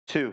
Two.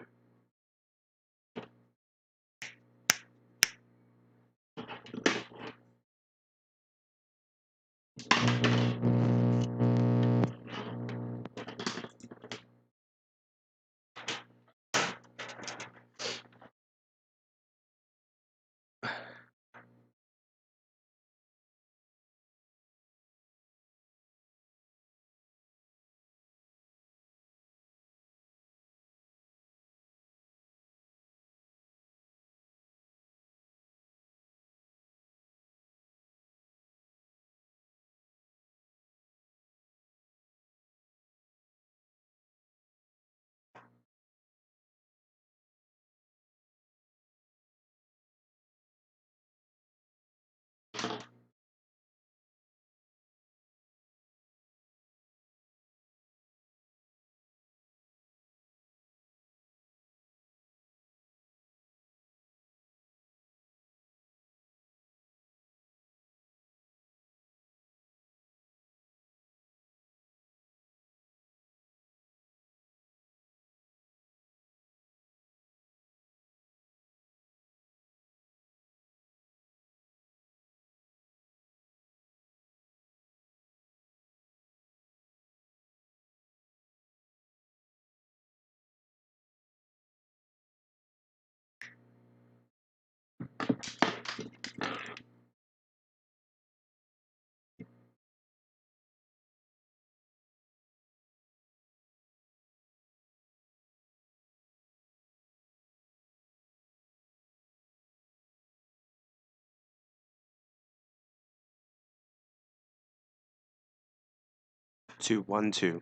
Two, 1, 2.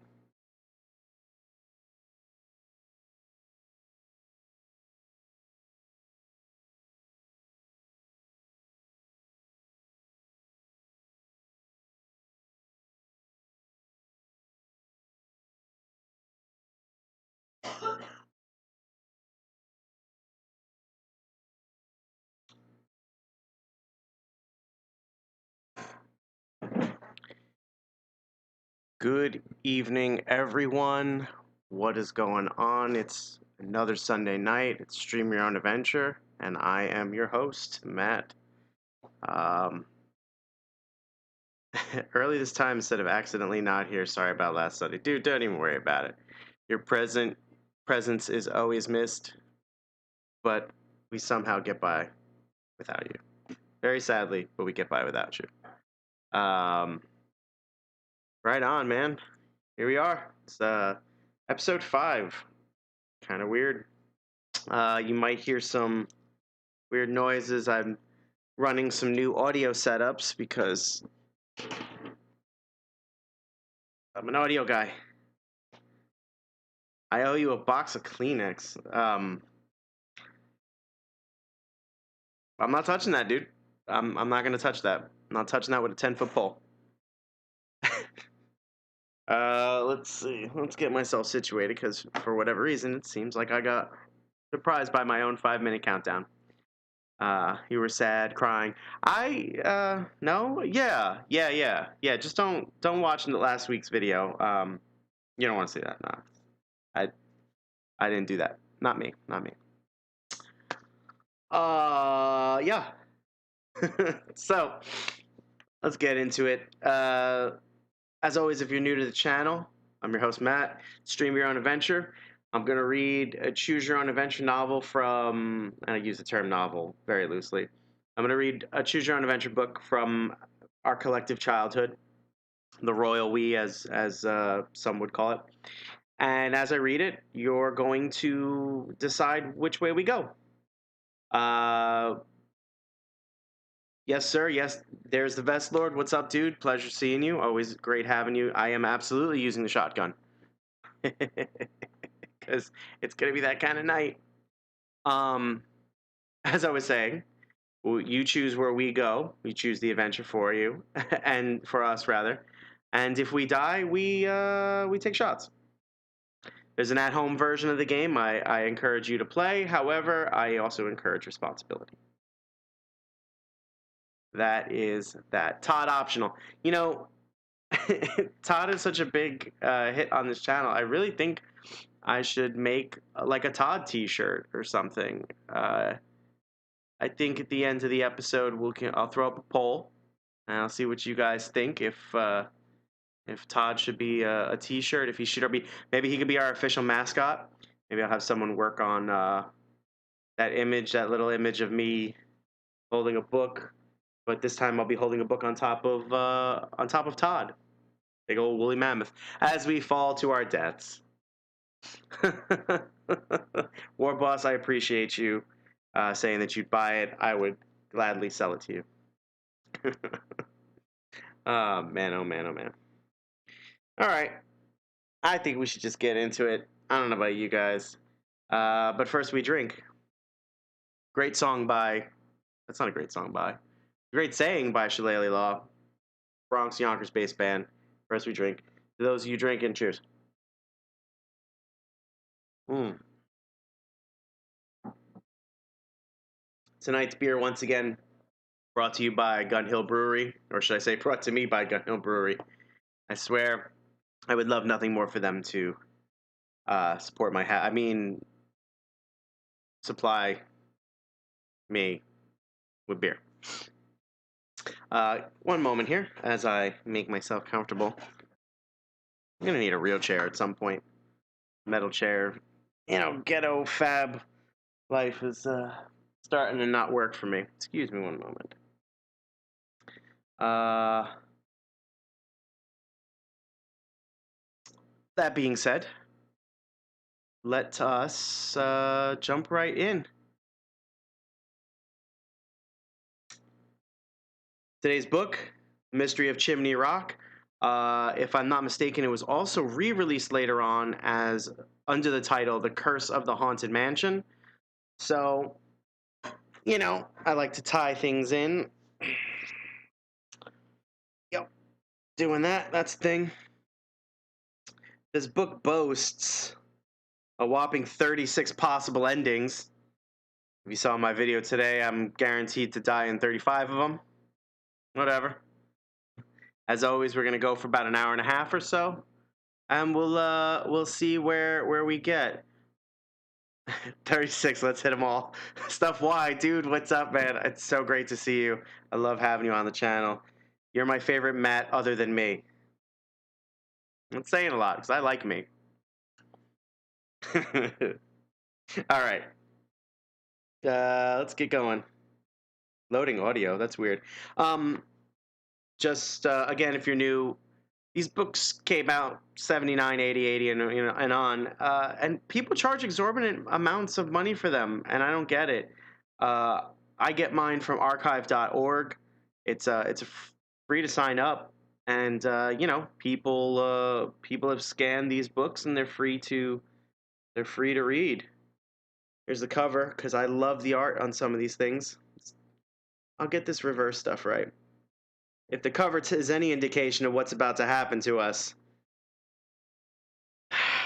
Good evening, everyone. What is going on? It's another Sunday night. It's Stream Your Own Adventure, and I am your host, Matt. Early this time instead of accidentally not here. Sorry about last Sunday. Dude, don't even worry about it. Your presence is always missed, but we somehow get by without you. Very sadly, but we get by without you. Right on, man. Here we are. It's episode 5. Kind of weird. You might hear some weird noises. I'm running some new audio setups because I'm an audio guy. I owe you a box of Kleenex. I'm not touching that, dude. I'm not gonna touch that. I'm not touching that with a 10-foot pole. Let's see. Let's get myself situated because for whatever reason, it seems like I got surprised by my own 5-minute countdown. You were sad, crying. No, yeah. Just don't watch last week's video. You don't want to see that. No, I didn't do that. Not me. Yeah. So let's get into it. As always, if you're new to the channel, I'm your host Matt. Stream Your Own Adventure. I'm gonna read a Choose Your Own Adventure novel from, and I use the term novel very loosely. I'm gonna read a Choose Your Own Adventure book from our collective childhood, the royal we, as some would call it. And as I read it, you're going to decide which way we go. Yes, sir. Yes, there's the Vest Lord. What's up, dude? Pleasure seeing you. Always great having you. I am absolutely using the shotgun because it's gonna be that kind of night. Um, as I was saying, you choose where we go. We choose the adventure for you, and for us rather. And if we die, we take shots. There's an at-home version of the game. I encourage you to play. However, I also encourage responsibility. That is that. Todd optional. You know, Todd is such a big hit on this channel. I really think I should make like a Todd T-shirt or something. I think at the end of the episode I'll throw up a poll and I'll see what you guys think. If Todd should be a T-shirt, if he should be, maybe he could be our official mascot. Maybe I'll have someone work on that image, that little image of me holding a book, but this time I'll be holding a book on top of Todd, big old woolly mammoth, as we fall to our deaths. War Boss, I appreciate you saying that you'd buy it. I would gladly sell it to you. Oh man, oh man, oh man. All right, I think we should just get into it. I don't know about you guys, but first we drink. Great song by. That's not a great song by. Great saying by Shillelagh Law, Bronx Yonkers based band. First we drink. To those of you drinking, cheers. Tonight's beer, once again, brought to you by Gun Hill Brewery, or should I say, brought to me by Gun Hill Brewery. I swear, I would love nothing more for them to support my hat. I mean, supply me with beer. One moment here as I make myself comfortable. I'm gonna need a real chair at some point. Metal chair. You know, ghetto fab life is starting to not work for me. Excuse me one moment. That being said, let us jump right in. Today's book, Mystery of Chimney Rock. If I'm not mistaken, it was also re-released later on as under the title The Curse of the Haunted Mansion. So, you know, I like to tie things in. Yep, doing that, that's the thing. This book boasts a whopping 36 possible endings. If you saw my video today, I'm guaranteed to die in 35 of them. Whatever. As always, we're gonna go for about an hour and a half or so, and we'll see where we get. 36. Let's hit them all. Stuff Y, dude. What's up, man? It's so great to see you. I love having you on the channel. You're my favorite Matt, other than me. I'm saying a lot because I like me. All right. Let's get going. Loading audio. That's weird. Just again, if you're new, these books came out 79, 80, 80, and you know, and on, and people charge exorbitant amounts of money for them, and I don't get it. I get mine from archive.org. It's free to sign up, and you know, people have scanned these books, and they're free to read. Here's the cover because I love the art on some of these things. I'll get this reverse stuff right. If the cover is any indication of what's about to happen to us.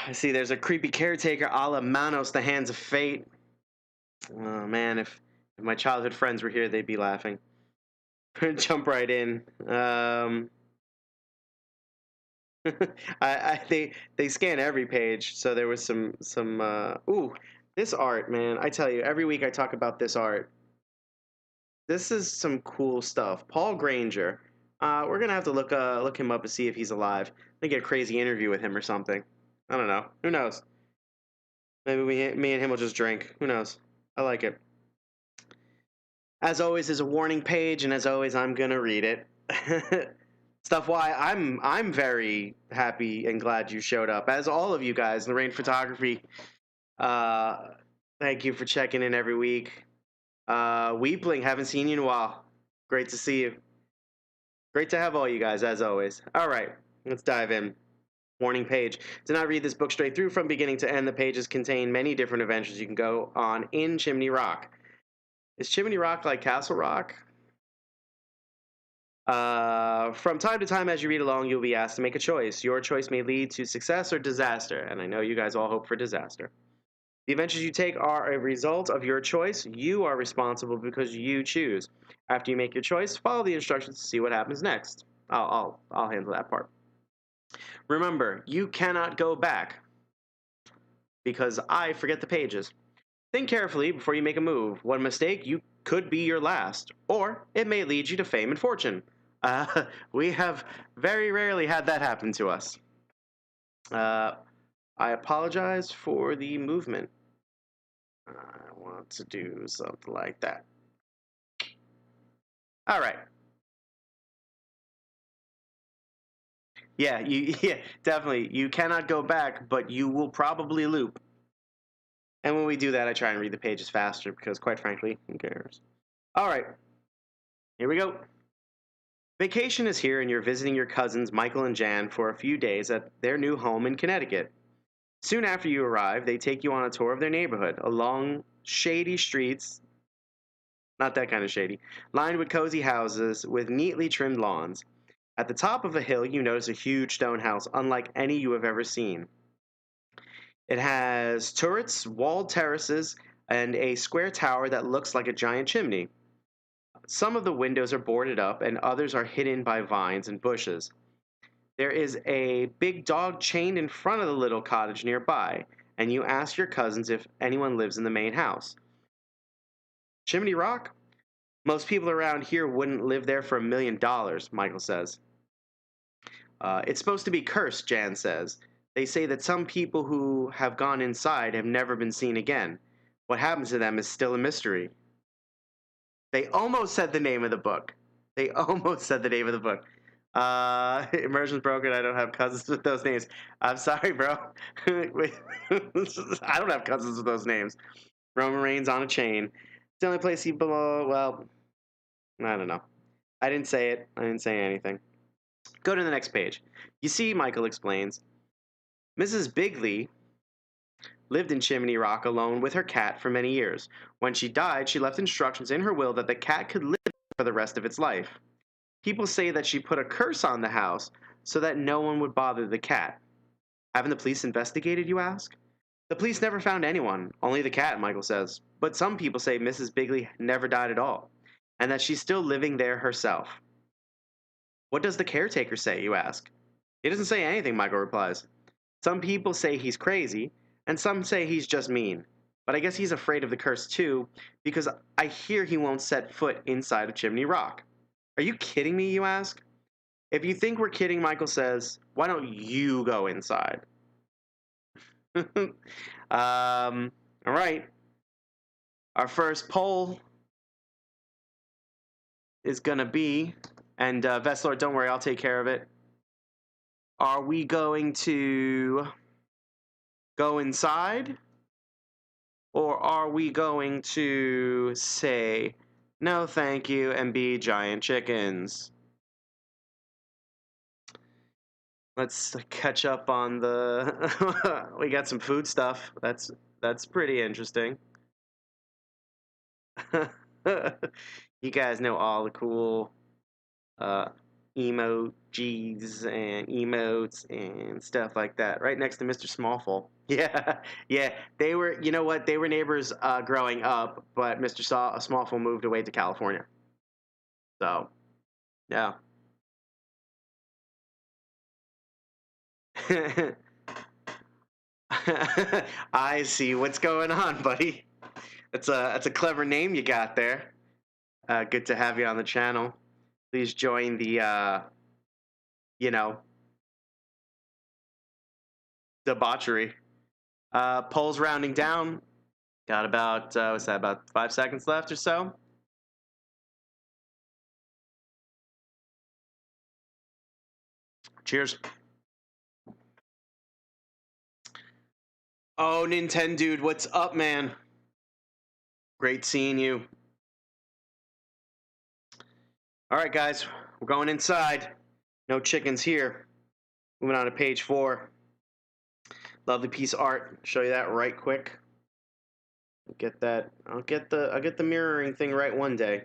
I see there's a creepy caretaker a la Manos, the Hands of Fate. Oh man, if my childhood friends were here, they'd be laughing. Jump right in. They scan every page, so there was some ooh, this art, man. I tell you, every week I talk about this art. This is some cool stuff. Paul Granger. We're gonna have to look him up and see if he's alive. Maybe get a crazy interview with him or something. I don't know. Who knows? Maybe me and him will just drink. Who knows? I like it. As always, there's a warning page, and as always, I'm gonna read it. Stuff Y, I'm very happy and glad you showed up. As all of you guys, Lorraine Photography. Thank you for checking in every week. Weepling, haven't seen you in a while. Great to see you. Great to have all you guys, as always. All right, let's dive in. Warning page. Do not read this book straight through from beginning to end. The pages contain many different adventures you can go on in Chimney Rock. Is Chimney Rock like Castle Rock? From time to time, as you read along, you'll be asked to make a choice. Your choice may lead to success or disaster, and I know you guys all hope for disaster. The adventures you take are a result of your choice. You are responsible because you choose. After you make your choice, follow the instructions to see what happens next. I'll handle that part. Remember, you cannot go back because I forget the pages. Think carefully before you make a move. One mistake you could be your last, or it may lead you to fame and fortune. We have very rarely had that happen to us. I apologize for the movement. I want to do something like that. All right. Yeah, definitely. You cannot go back, but you will probably loop. And when we do that, I try and read the pages faster because, quite frankly, who cares? All right. Here we go. Vacation is here, and you're visiting your cousins Michael and Jan for a few days at their new home in Connecticut. Soon after you arrive, they take you on a tour of their neighborhood, along shady streets, not that kind of shady, lined with cozy houses with neatly trimmed lawns. At the top of a hill, you notice a huge stone house, unlike any you have ever seen. It has turrets, walled terraces, and a square tower that looks like a giant chimney. Some of the windows are boarded up, and others are hidden by vines and bushes. There is a big dog chained in front of the little cottage nearby, and you ask your cousins if anyone lives in the main house. Chimney Rock? Most people around here wouldn't live there for $1,000,000, Michael says. It's supposed to be cursed, Jan says. They say that some people who have gone inside have never been seen again. What happens to them is still a mystery. They almost said the name of the book. They almost said the name of the book. Immersion's broken. I don't have cousins with those names. I'm sorry, bro. I don't have cousins with those names. Roman Reigns on a chain. It's the only place he belongs. Well, I don't know. I didn't say it. I didn't say anything. Go to the next page. You see, Michael explains, Mrs. Bigley lived in Chimney Rock alone with her cat for many years. When she died, she left instructions in her will that the cat could live for the rest of its life. People say that she put a curse on the house so that no one would bother the cat. Haven't the police investigated, you ask? The police never found anyone, only the cat, Michael says. But some people say Mrs. Bigley never died at all, and that she's still living there herself. What does the caretaker say, you ask? He doesn't say anything, Michael replies. Some people say he's crazy, and some say he's just mean. But I guess he's afraid of the curse too, because I hear he won't set foot inside of Chimney Rock. Are you kidding me, you ask? If you think we're kidding, Michael says, why don't you go inside? All right. Our first poll is going to be, and Vestlord, don't worry, I'll take care of it. Are we going to go inside? Or are we going to say, no thank you, and be giant chickens? Let's catch up on the... we got some food stuff. That's pretty interesting. You guys know all the cool emojis and emotes and stuff like that. Right next to Mr. Smallful. Yeah. They were, you know what? They were neighbors growing up, but Mr. Smallful moved away to California. So, yeah. I see what's going on, buddy. That's a clever name you got there. Good to have you on the channel. Please join the debauchery. Polls rounding down. Got about what's that? About 5 seconds left or so. Cheers. Oh, Nintendo dude, what's up, man? Great seeing you. All right, guys, we're going inside. No chickens here. Moving on to page 4. Lovely piece of art. Show you that right quick. Get that. I'll get the mirroring thing right one day.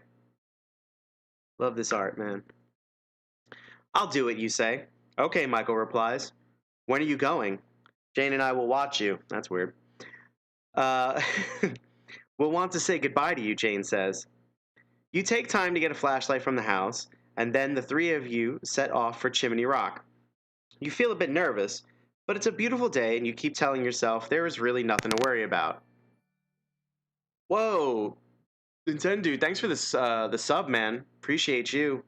Love this art, man. I'll do it, you say. Okay, Michael replies. When are you going? Jane and I will watch you. That's weird. Uh, we'll want to say goodbye to you, Jane says. You take time to get a flashlight from the house, and then the three of you set off for Chimney Rock. You feel a bit nervous, but it's a beautiful day, and you keep telling yourself there is really nothing to worry about. Whoa, Nintendo, thanks for this the sub, man. Appreciate you.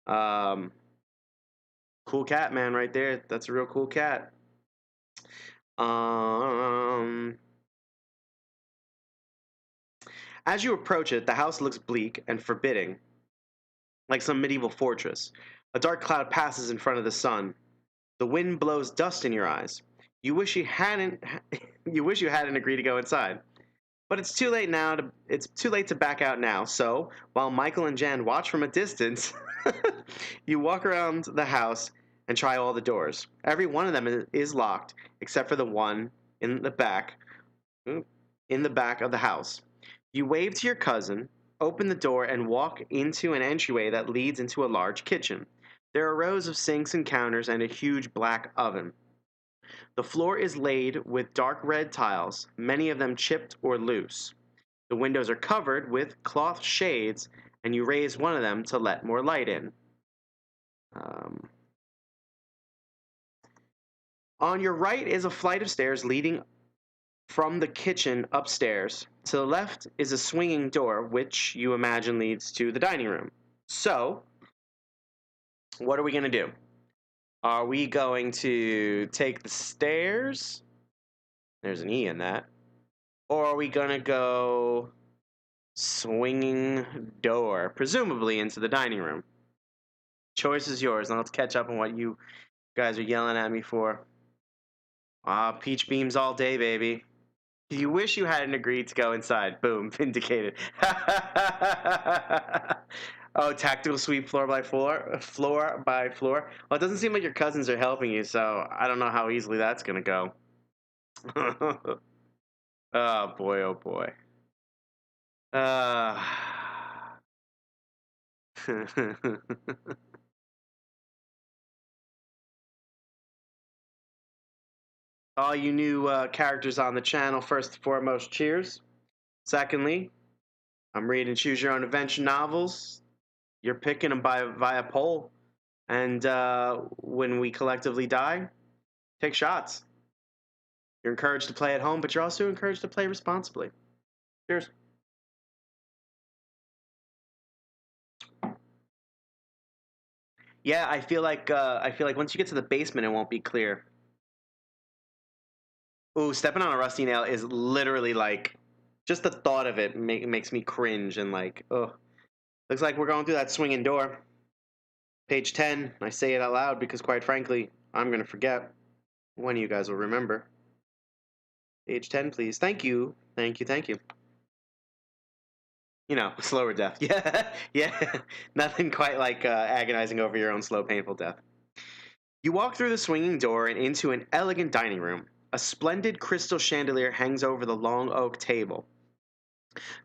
Um, cool cat, man, right there. That's a real cool cat. Um, as you approach it, the house looks bleak and forbidding, like some medieval fortress. A dark cloud passes in front of the sun. The wind blows dust in your eyes. You wish you hadn't. You wish you hadn't agreed to go inside. But it's too late now. It's too late to back out now. So while Michael and Jan watch from a distance, you walk around the house and try all the doors. Every one of them is locked, except for the one in the back. In the back of the house. You wave to your cousin, open the door, and walk into an entryway that leads into a large kitchen. There are rows of sinks and counters and a huge black oven. The floor is laid with dark red tiles, many of them chipped or loose. The windows are covered with cloth shades, and you raise one of them to let more light in. On your right is a flight of stairs leading from the kitchen upstairs. To the left is a swinging door, which you imagine leads to the dining room. So, what are we going to do? Are we going to take the stairs? There's an E in that. Or are we going to go swinging door, presumably into the dining room? Choice is yours, and let's catch up on what you guys are yelling at me for. Peach beams all day, baby. You wish you hadn't agreed to go inside. Boom, vindicated. Oh, tactical sweep floor by floor, floor by floor. Well, it doesn't seem like your cousins are helping you, so I don't know how easily that's gonna go. Oh boy, oh boy. All you new characters on the channel, first and foremost, cheers. Secondly, I'm reading Choose Your Own Adventure novels. You're picking them via poll. And when we collectively die, take shots. You're encouraged to play at home, but you're also encouraged to play responsibly. Cheers. Yeah, I feel like once you get to the basement, it won't be clear. Ooh, stepping on a rusty nail is literally like, just the thought of it makes me cringe and like, ugh. Looks like we're going through that swinging door. Page 10. I say it out loud because, quite frankly, I'm gonna forget. One of you guys will remember. Page 10, please. Thank you. Thank you. Thank you. You know, slower death. Yeah, yeah. Nothing quite like agonizing over your own slow, painful death. You walk through the swinging door and into an elegant dining room. A splendid crystal chandelier hangs over the long oak table.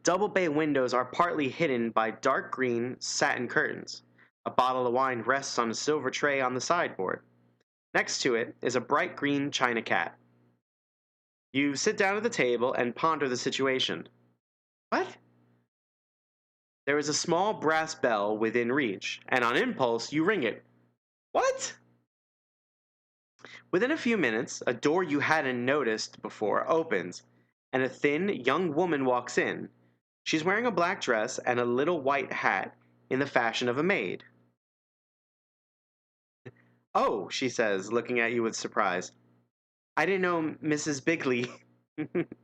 Double bay windows are partly hidden by dark green satin curtains. A bottle of wine rests on a silver tray on the sideboard. Next to it is a bright green china cat. You sit down at the table and ponder the situation. What? There is a small brass bell within reach, and on impulse, you ring it. What? Within a few minutes, a door you hadn't noticed before opens, and a thin, young woman walks in. She's wearing a black dress and a little white hat in the fashion of a maid. Oh, she says, looking at you with surprise. I didn't know Mrs. Bigley.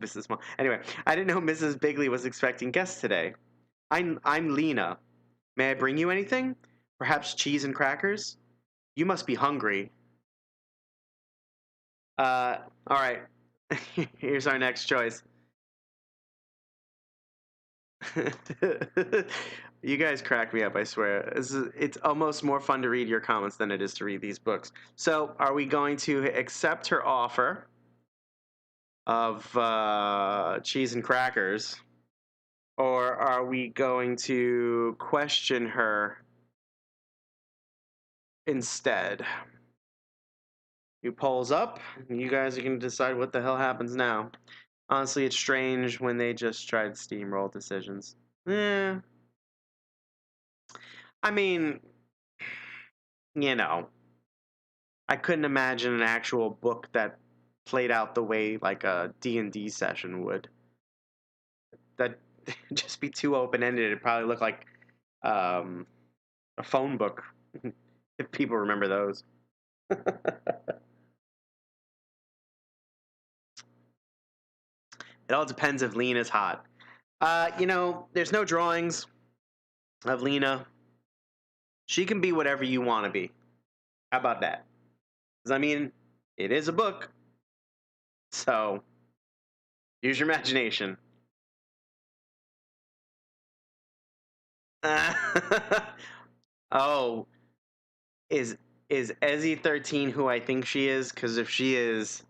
This is small. Anyway, I didn't know Mrs. Bigley was expecting guests today. I'm Lena. May I bring you anything? Perhaps cheese and crackers? You must be hungry. All right. Here's our next choice. You guys crack me up, I swear. It's almost more fun to read your comments than it is to read these books. So, are we going to accept her offer of cheese and crackers, or are we going to question her instead? You polls up. You guys are going to decide what the hell happens now. Honestly, it's strange when they just try to steamroll decisions. Eh. I mean, you know, I couldn't imagine an actual book that played out the way like a D&D session would. That'd just be too open-ended. It'd probably look like a phone book, if people remember those. It all depends if Lena's hot. There's no drawings of Lena. She can be whatever you want to be. How about that? Because, I mean, it is a book. So, use your imagination. Oh, is Ezzy 13 who I think she is? Because if she is,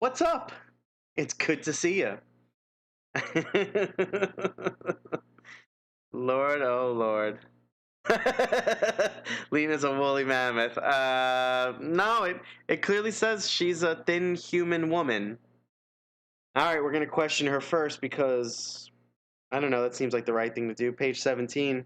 what's up? It's good to see you. Lord, oh Lord. Lena's a woolly mammoth. No, it clearly says she's a thin human woman. Alright, we're going to question her first because, I don't know, that seems like the right thing to do. Page 17.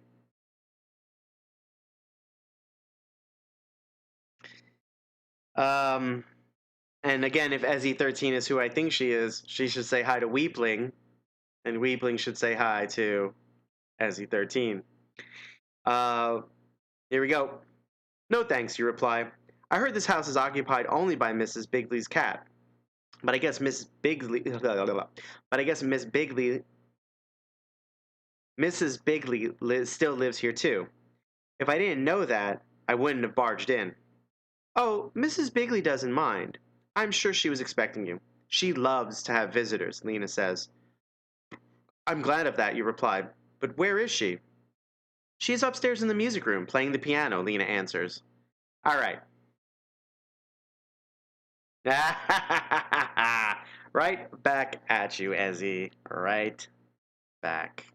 And again, if Ezzy 13 is who I think she is, she should say hi to Weepling, and Weepling should say hi to Ezzy 13. Here we go. No thanks, you reply. I heard this house is occupied only by Mrs. Bigley's cat. But I guess Mrs. Bigley still lives here too. If I didn't know that, I wouldn't have barged in. Oh, Mrs. Bigley doesn't mind. I'm sure she was expecting you. She loves to have visitors, Lena says. I'm glad of that, you reply. But where is she? She's upstairs in the music room, playing the piano, Lena answers. All right. Right back at you, Ezzy. Right back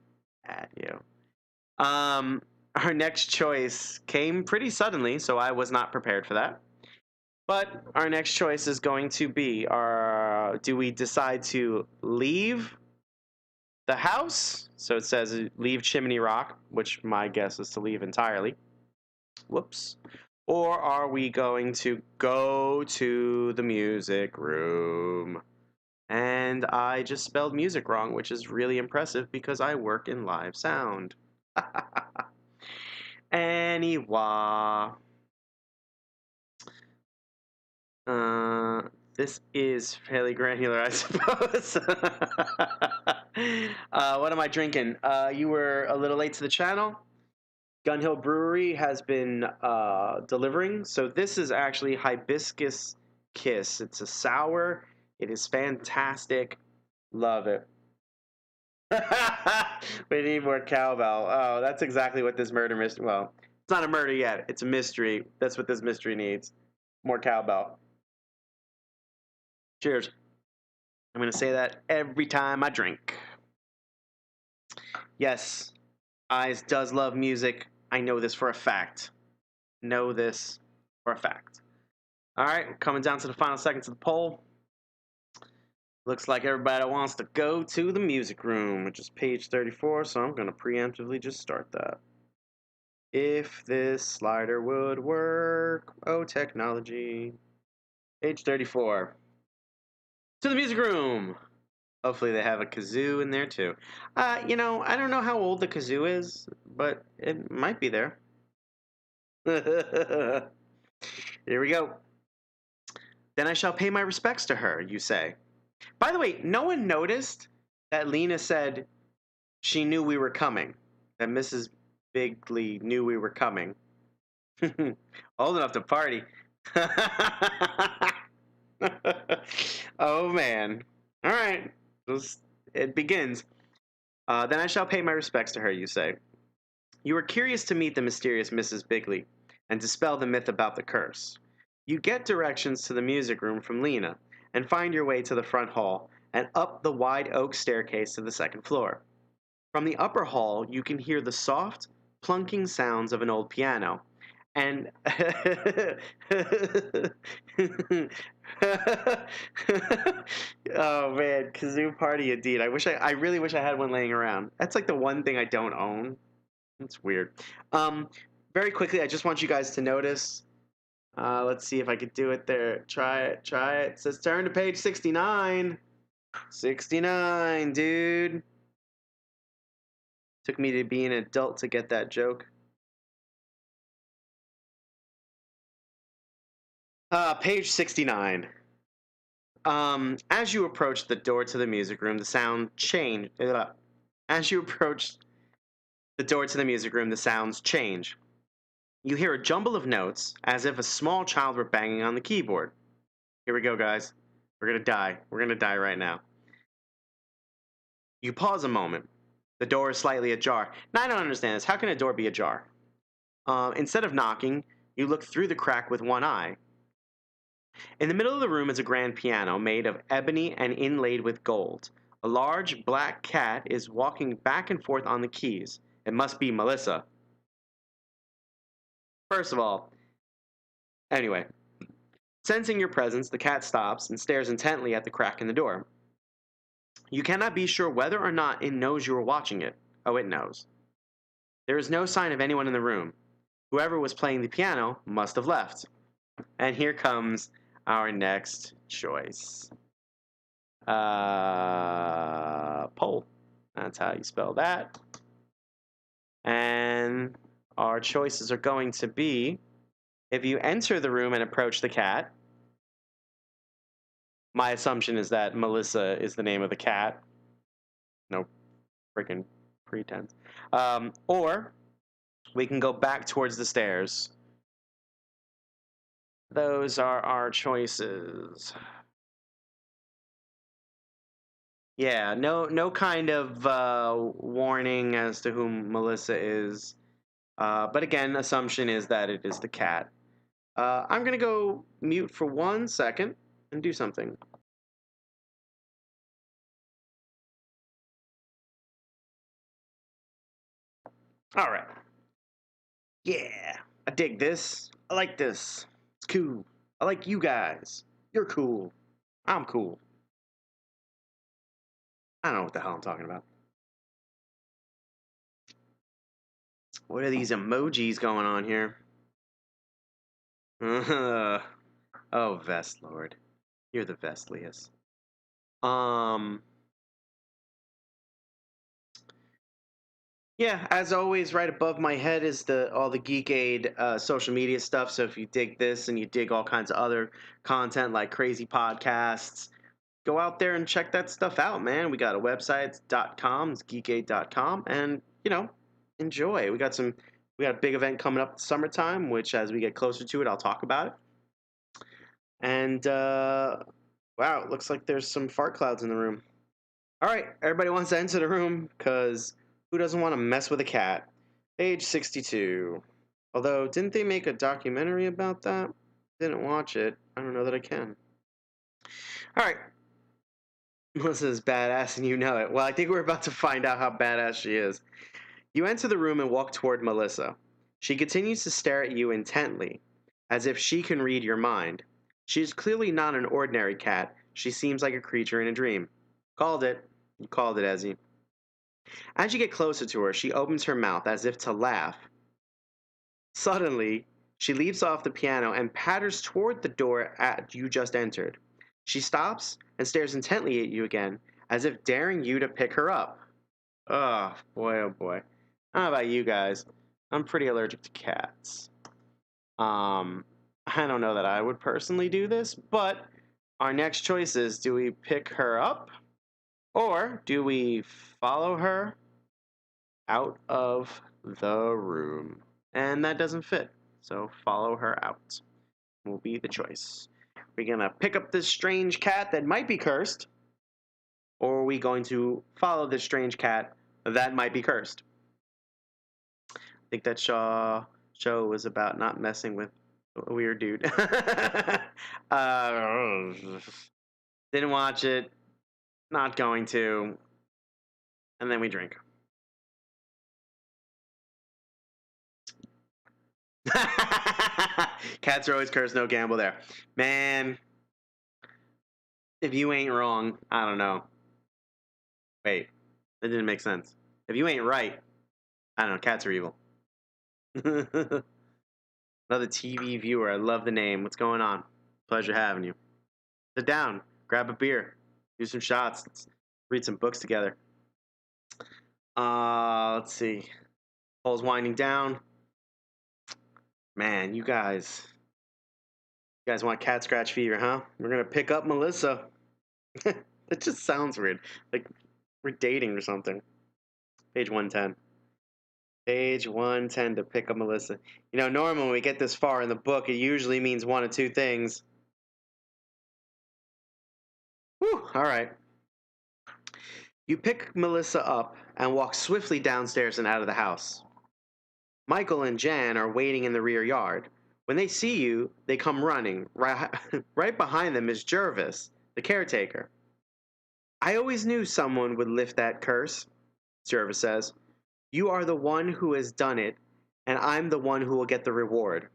at you. Our next choice came pretty suddenly, so I was not prepared for that. But our next choice is going to be, do we decide to leave the house? So it says leave Chimney Rock, which my guess is to leave entirely. Whoops. Or are we going to go to the music room? And I just spelled music wrong, which is really impressive because I work in live sound. Anyway. This is fairly granular, I suppose. What am I drinking? You were a little late to the channel. Gun Hill Brewery has been delivering. So this is actually Hibiscus Kiss. It's a sour. It is fantastic. Love it. We need more cowbell. Oh, that's exactly what this murder mystery... Well, it's not a murder yet. It's a mystery. That's what this mystery needs. More cowbell. Cheers. I'm going to say that every time I drink. Yes, Eyes does love music. I know this for a fact. Know this for a fact. All right, we're coming down to the final seconds of the poll. Looks like everybody wants to go to the music room, which is page 34, so I'm going to preemptively just start that. If this slider would work. Oh, technology. Page 34. To the music room. Hopefully they have a kazoo in there too. I don't know how old the kazoo is, but it might be there. Here we go. Then I shall pay my respects to her, you say. By the way, no one noticed that Lena said she knew we were coming. That Mrs. Bigley knew we were coming. Old enough to party. Oh, man. All right. It begins. Then I shall pay my respects to her, you say. You are curious to meet the mysterious Mrs. Bigley and dispel the myth about the curse. You get directions to the music room from Lena and find your way to the front hall and up the wide oak staircase to the second floor. From the upper hall, you can hear the soft, plunking sounds of an old piano. And oh man, kazoo party indeed. I really wish I had one laying around. That's like the one thing I don't own. It's weird. Um, Very quickly, I just want you guys to notice. Let's see if I could do it there. Try it, try it. It says turn to page 69. 69, dude. Took me to be an adult to get that joke. Page 69. As you approach the door to the music room, the sound changed. As you approach the door to the music room, the sounds change. You hear a jumble of notes, as if a small child were banging on the keyboard. Here we go, guys. We're gonna die. We're gonna die right now. You pause a moment. The door is slightly ajar. Now, I don't understand this. How can a door be ajar? Instead of knocking, you look through the crack with one eye. In the middle of the room is a grand piano made of ebony and inlaid with gold. A large black cat is walking back and forth on the keys. It must be Melissa. First of all, anyway, sensing your presence, the cat stops and stares intently at the crack in the door. You cannot be sure whether or not it knows you are watching it. Oh, it knows. There is no sign of anyone in the room. Whoever was playing the piano must have left. And here comes our next choice. Pole. That's how you spell that. And our choices are going to be, if you enter the room and approach the cat, my assumption is that Melissa is the name of the cat. No freaking pretense. Or we can go back towards the stairs. Those are our choices. Yeah, no kind of warning as to whom Melissa is. But again, assumption is that it is the cat. I'm going to go mute for 1 second and do something. All right. Yeah, I dig this. I like this. It's cool. I like you guys. You're cool. I'm cool. I don't know what the hell I'm talking about. What are these emojis going on here? Oh, Vest Lord. You're the Vestliest. Yeah, as always, right above my head is all the Geek Aid social media stuff. So if you dig this and you dig all kinds of other content like crazy podcasts, go out there and check that stuff out, man. We got a website, it's .com, it's geekaid.com, and enjoy. We got a big event coming up summertime, which as we get closer to it, I'll talk about it. And wow, it looks like there's some fart clouds in the room. All right, everybody wants to enter the room because who doesn't want to mess with a cat? Page 62. Although, didn't they make a documentary about that? Didn't watch it. I don't know that I can. All right. Melissa's badass and you know it. Well, I think we're about to find out how badass she is. You enter the room and walk toward Melissa. She continues to stare at you intently, as if she can read your mind. She is clearly not an ordinary cat. She seems like a creature in a dream. Called it. You called it, Ezzy. As you get closer to her, she opens her mouth as if to laugh. Suddenly, she leaps off the piano and patters toward the door you just entered. She stops and stares intently at you again, as if daring you to pick her up. Oh boy, oh boy. I don't know about you guys. I'm pretty allergic to cats. I don't know that I would personally do this, but our next choice is, do we pick her up or do we follow her out of the room? And that doesn't fit, so follow her out will be the choice. We're going to pick up this strange cat that might be cursed, or are we going to follow this strange cat that might be cursed. I think that show was about not messing with a weird dude. Didn't watch it. Not going to. And then we drink. Cats are always cursed, no gamble there. Man, if you ain't wrong, I don't know. Wait, that didn't make sense. If you ain't right, I don't know, cats are evil. Another TV viewer, I love the name. What's going on? Pleasure having you. Sit down, grab a beer, do some shots, let's read some books together. Let's see. Poll's winding down. Man, you guys want cat scratch fever, huh? We're gonna pick up Melissa. It just sounds weird. Like we're dating or something. Page 110. Page 110 to pick up Melissa. You know, normally when we get this far in the book, it usually means one of two things. Whew, all right. You pick Melissa up and walk swiftly downstairs and out of the house. Michael and Jan are waiting in the rear yard. When they see you, they come running. Right behind them is Gervais, the caretaker. I always knew someone would lift that curse, Gervais says. You are the one who has done it, and I'm the one who will get the reward.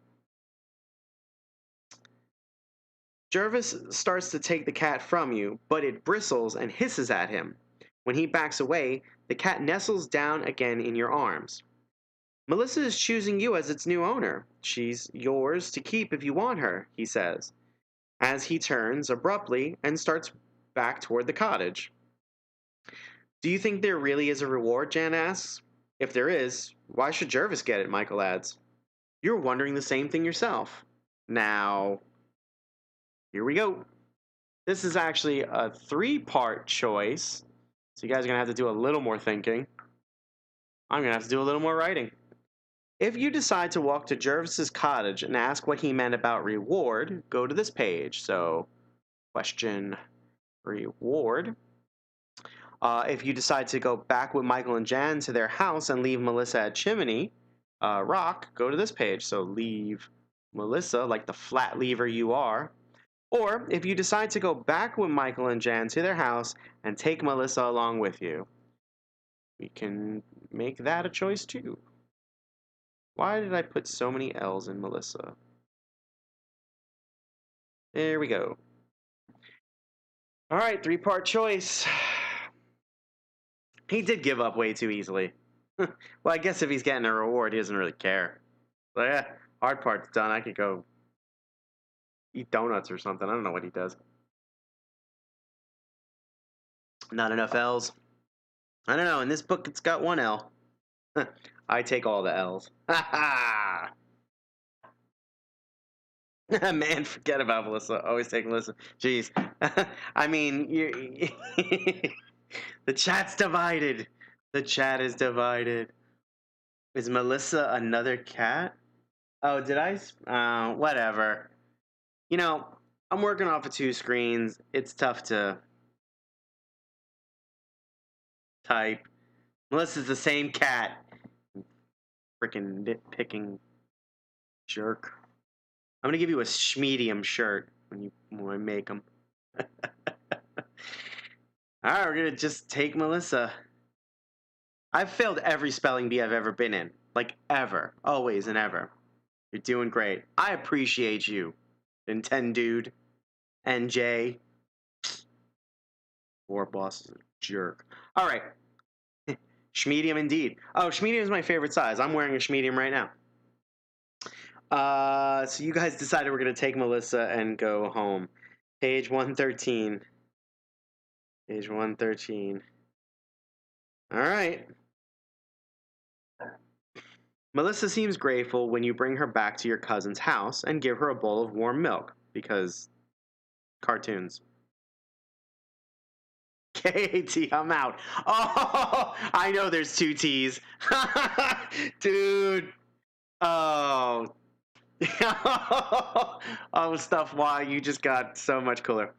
Gervais starts to take the cat from you, but it bristles and hisses at him. When he backs away, the cat nestles down again in your arms. Melissa is choosing you as its new owner. She's yours to keep if you want her, he says, as he turns abruptly and starts back toward the cottage. Do you think there really is a reward, Jan asks. If there is, why should Gervais get it, Michael adds. You're wondering the same thing yourself. Now, here we go. This is actually a 3-part choice, so you guys are going to have to do a little more thinking. I'm going to have to do a little more writing. If you decide to walk to Gervais's cottage and ask what he meant about reward, go to this page. So, question reward. If you decide to go back with Michael and Jan to their house and leave Melissa at Chimney Rock, go to this page. So leave Melissa, like the flat lever you are. Or if you decide to go back with Michael and Jan to their house and take Melissa along with you, we can make that a choice too. Why did I put so many L's in Melissa? There we go. All right, 3-part choice. He did give up way too easily. Well, I guess if he's getting a reward, he doesn't really care. But yeah, hard part's done. I could go eat donuts or something. I don't know what he does. Not enough L's. I don't know. In this book, it's got 1 L. I take all the L's. Man, forget about Melissa. Always take Melissa. Jeez. I mean, the chat's divided. The chat is divided. Is Melissa another cat? Oh, did I? Whatever. You know, I'm working off of 2 screens. It's tough to type. Melissa's the same cat. Freaking nitpicking jerk. I'm gonna give you a medium shirt when I make them. All right, we're gonna just take Melissa. I've failed every spelling bee I've ever been in, like ever, always and ever. You're doing great. I appreciate you, Dude, NJ. War boss is a jerk. All right, schmedium indeed. Oh, schmedium is my favorite size. I'm wearing a schmedium right now. So you guys decided we're going to take Melissa and go home. Page 113. Page 113. All right. Melissa seems grateful when you bring her back to your cousin's house and give her a bowl of warm milk, because cartoons. K-A-T, I'm out. Oh, I know there's 2 T's. Dude. Oh. Oh, stuff. Why you just got so much cooler.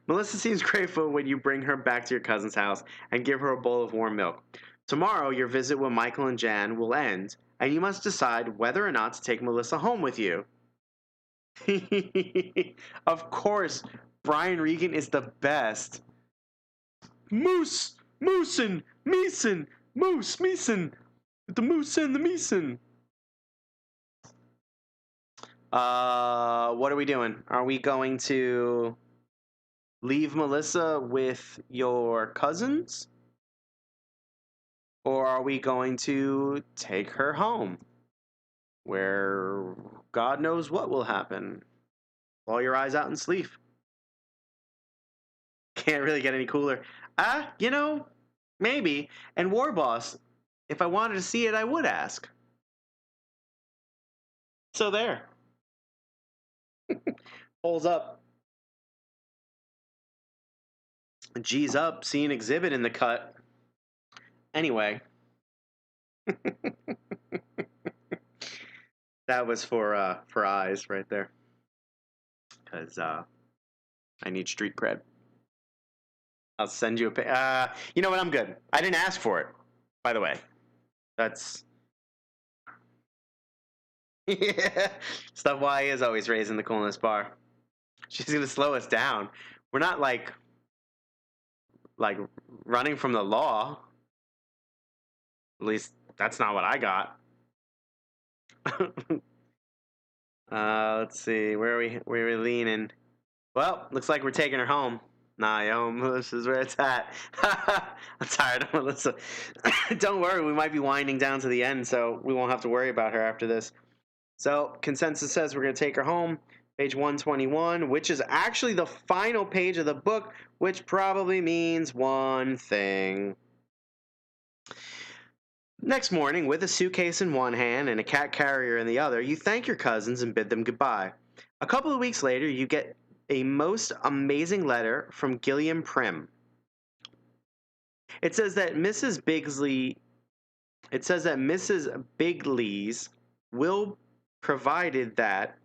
Melissa seems grateful when you bring her back to your cousin's house and give her a bowl of warm milk. Tomorrow, your visit with Michael and Jan will end, and you must decide whether or not to take Melissa home with you. Of course, Brian Regan is the best. Moose, Moosin, Meeson, Moose, Meeson, the Moose and the Meeson. What are we doing? Are we going to leave Melissa with your cousins? Or are we going to take her home? Where God knows what will happen. Claw your eyes out and sleep. Can't really get any cooler. Maybe. And War Boss, if I wanted to see it, I would ask. So there. Holes up. G's up. See an exhibit in the cut. Anyway. That was for eyes right there. Because I need street cred. I'll send you a you know what? I'm good. I didn't ask for it, by the way. That's... Yeah. Stuff Y is always raising the coolness bar. She's going to slow us down. We're not like running from the law. At least that's not what I got. Let's see. Where are we leaning? Well, looks like we're taking her home. Nah, yo, Melissa's where it's at. I'm tired of Melissa. Don't worry, we might be winding down to the end, so we won't have to worry about her after this. So, consensus says we're going to take her home. Page 121, which is actually the final page of the book, which probably means one thing. Next morning, with a suitcase in one hand and a cat carrier in the other, you thank your cousins and bid them goodbye. A couple of weeks later, you get a most amazing letter from Gilliam Prim. It says that Mrs. Bigley's will provided that...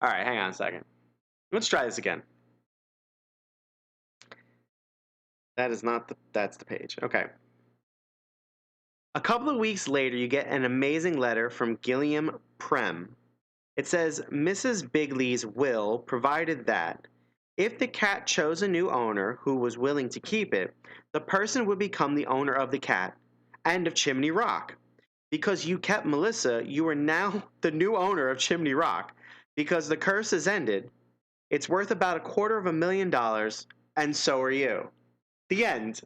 All right, hang on a second. Let's try this again. That's the page. Okay. A couple of weeks later, you get an amazing letter from Gilliam Prem. It says, Mrs. Bigley's will provided that if the cat chose a new owner who was willing to keep it, the person would become the owner of the cat and of Chimney Rock. Because you kept Melissa, you are now the new owner of Chimney Rock. Because the curse has ended, it's worth about $250,000, and so are you. The end.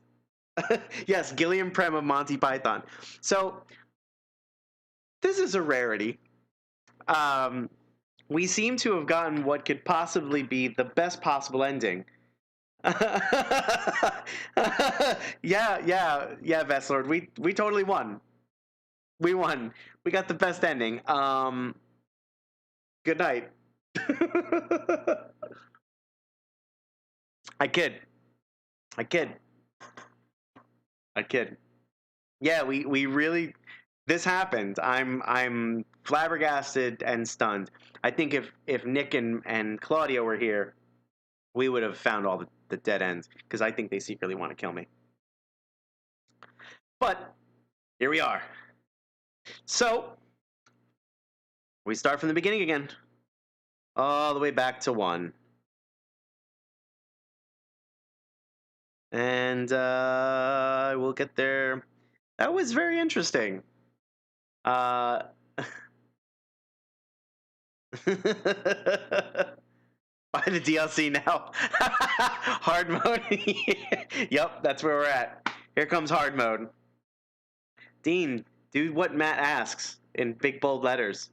Yes, Gilliam Prem of Monty Python. So, this is a rarity. We seem to have gotten what could possibly be the best possible ending. Yeah, Vestlord. We totally won. We won. We got the best ending. Good night. I kid. Yeah, we really... This happened. I'm flabbergasted and stunned. I think if Nick and Claudia were here, we would have found all the dead ends, because I think they secretly want to kill me. But here we are. So we start from the beginning again, all the way back to 1. And we'll get there. That was very interesting. Buy the DLC now. Hard mode. Yep, that's where we're at. Here comes hard mode. Dean, do what Matt asks in big bold letters.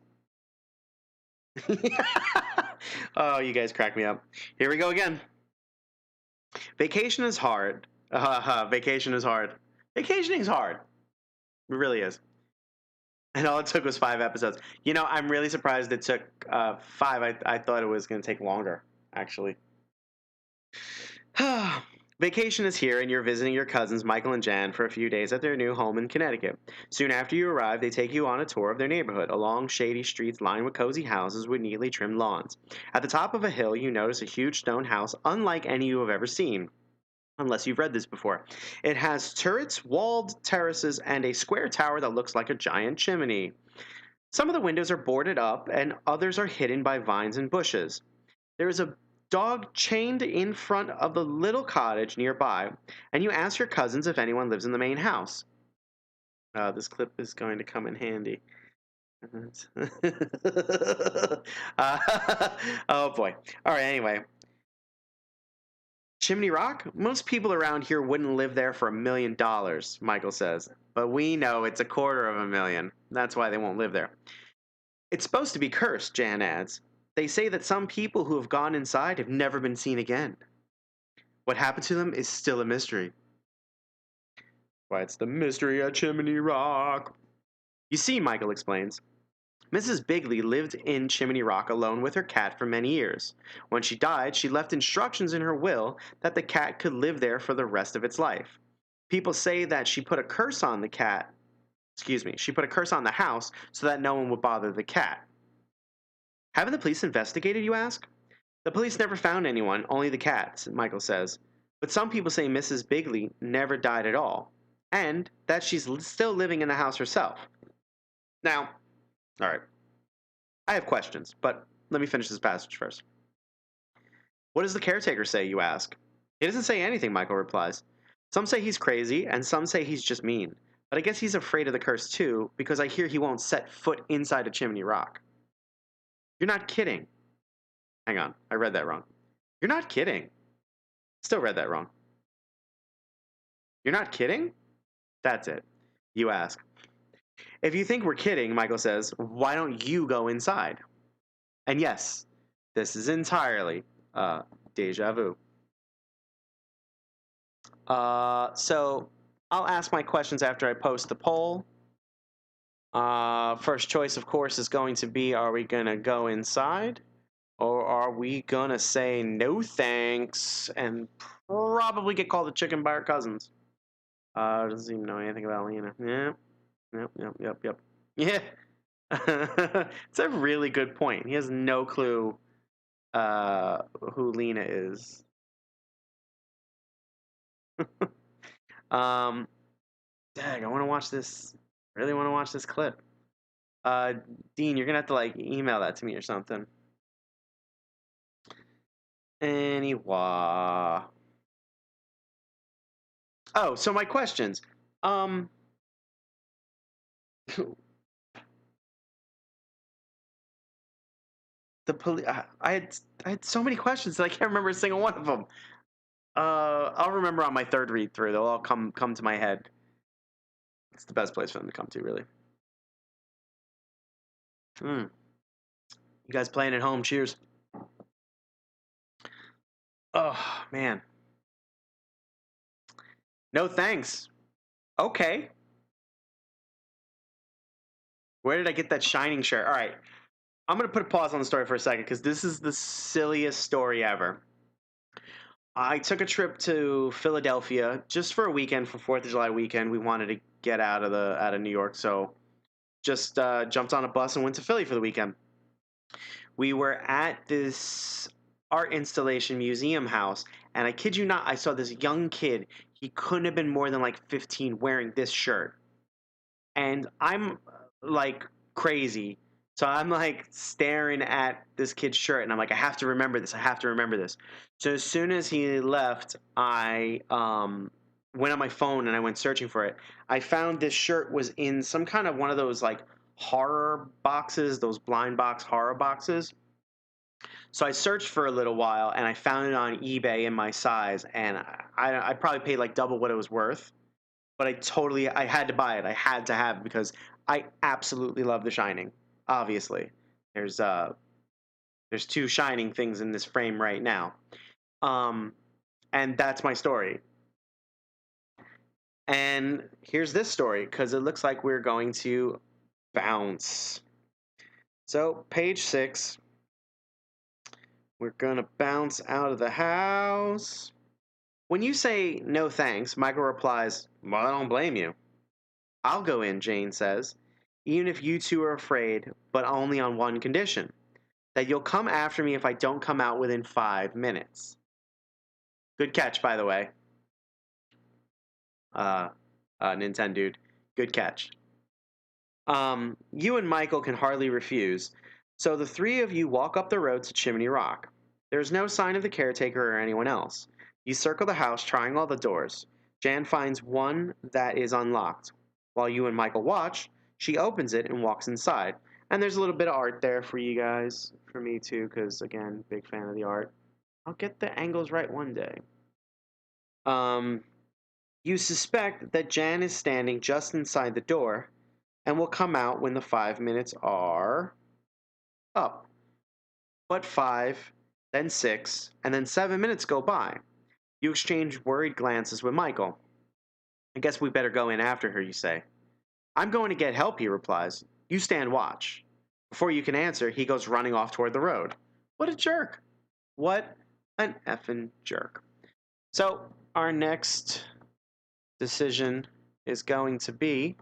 Oh, you guys crack me up. Here we go again. Vacation is hard. Vacation is hard. Vacationing's hard. It really is. And all it took was 5 episodes. You know, I'm really surprised it took 5. I thought it was going to take longer, actually. Vacation is here, and you're visiting your cousins Michael and Jan for a few days at their new home in Connecticut. Soon after you arrive, they take you on a tour of their neighborhood, along shady streets lined with cozy houses with neatly trimmed lawns. At the top of a hill, you notice a huge stone house unlike any you have ever seen, unless you've read this before. It has turrets, walled terraces, and a square tower that looks like a giant chimney. Some of the windows are boarded up, and others are hidden by vines and bushes. There is a dog chained in front of the little cottage nearby, and you ask your cousins if anyone lives in the main house. This clip is going to come in handy. Oh boy. All right, anyway. Chimney Rock? Most people around here wouldn't live there for $1 million, Michael says. But we know it's $250,000. That's why they won't live there. It's supposed to be cursed, Jan adds. They say that some people who have gone inside have never been seen again. What happened to them is still a mystery. Why, it's the mystery at Chimney Rock. You see, Michael explains, Mrs. Bigley lived in Chimney Rock alone with her cat for many years. When she died, she left instructions in her will that the cat could live there for the rest of its life. People say that she put a curse on the cat. She put a curse on the house so that no one would bother the cat. Haven't the police investigated, you ask? The police never found anyone, only the cat, Michael says. But some people say Mrs. Bigley never died at all, and that she's still living in the house herself. Now, all right, I have questions, but let me finish this passage first. What does the caretaker say, you ask? He doesn't say anything, Michael replies. Some say he's crazy, and some say he's just mean. But I guess he's afraid of the curse too, because I hear he won't set foot inside a Chimney Rock. You're not kidding. Hang on, I read that wrong. You're not kidding. Still read that wrong. You're not kidding? That's it. You ask. If you think we're kidding, Michael says, why don't you go inside? And yes, this is entirely deja vu. So I'll ask my questions after I post the poll. First choice, of course, is going to be, are we going to go inside? Or are we going to say no thanks and probably get called a chicken by our cousins? Doesn't even know anything about Lena. Yeah. Yep. Yeah. It's a really good point. He has no clue who Lena is. Dang, I want to watch this. Really want to watch this clip. Dean, you're gonna have to like email that to me or something. Anyway. Oh, so my questions. The police. I had so many questions that I can't remember a single one of them. I'll remember on my third read through. They'll all come to my head. It's the best place for them to come to, really. You guys playing at home? Cheers. Oh man. No thanks. Okay. Where did I get that Shining shirt? All right. I'm going to put a pause on the story for a second because this is the silliest story ever. I took a trip to Philadelphia just for a weekend, for 4th of July weekend. We wanted to get out of New York, so just jumped on a bus and went to Philly for the weekend. We were at this art installation museum house, and I kid you not, I saw this young kid. He couldn't have been more than like 15 wearing this shirt. And I'm like crazy. So I'm like staring at this kid's shirt, and I'm like, I have to remember this. I have to remember this. So as soon as he left, I went on my phone and I went searching for it. I found this shirt was in some kind of one of those like horror boxes, those blind box horror boxes. So I searched for a little while, and I found it on eBay in my size, and I probably paid like double what it was worth. But I had to buy it. I had to have it because I absolutely love The Shining. Obviously, there's two Shining things in this frame right now, and that's my story. And here's this story because it looks like we're going to bounce. So page 6. We're gonna bounce out of the house. When you say no thanks, Michael replies, "Well, I don't blame you." "I'll go in," Jane says, "even if you two are afraid, but only on one condition, that you'll come after me if I don't come out within 5 minutes." Good catch, by the way. Nintendo dude. Good catch. You and Michael can hardly refuse, so the three of you walk up the road to Chimney Rock. There's no sign of the caretaker or anyone else. You circle the house, trying all the doors. Jan finds one that is unlocked. While you and Michael watch, she opens it and walks inside. And there's a little bit of art there for you guys, for me too, because again, big fan of the art. I'll get the angles right one day. You suspect that Jan is standing just inside the door and will come out when the 5 minutes are up. But 5, then 6, and then 7 minutes go by. You exchange worried glances with Michael. "I guess we better go in after her," you say. "I'm going to get help," he replies. "You stand watch." Before you can answer, he goes running off toward the road. What a jerk. What an effing jerk. So, our next decision is going to be,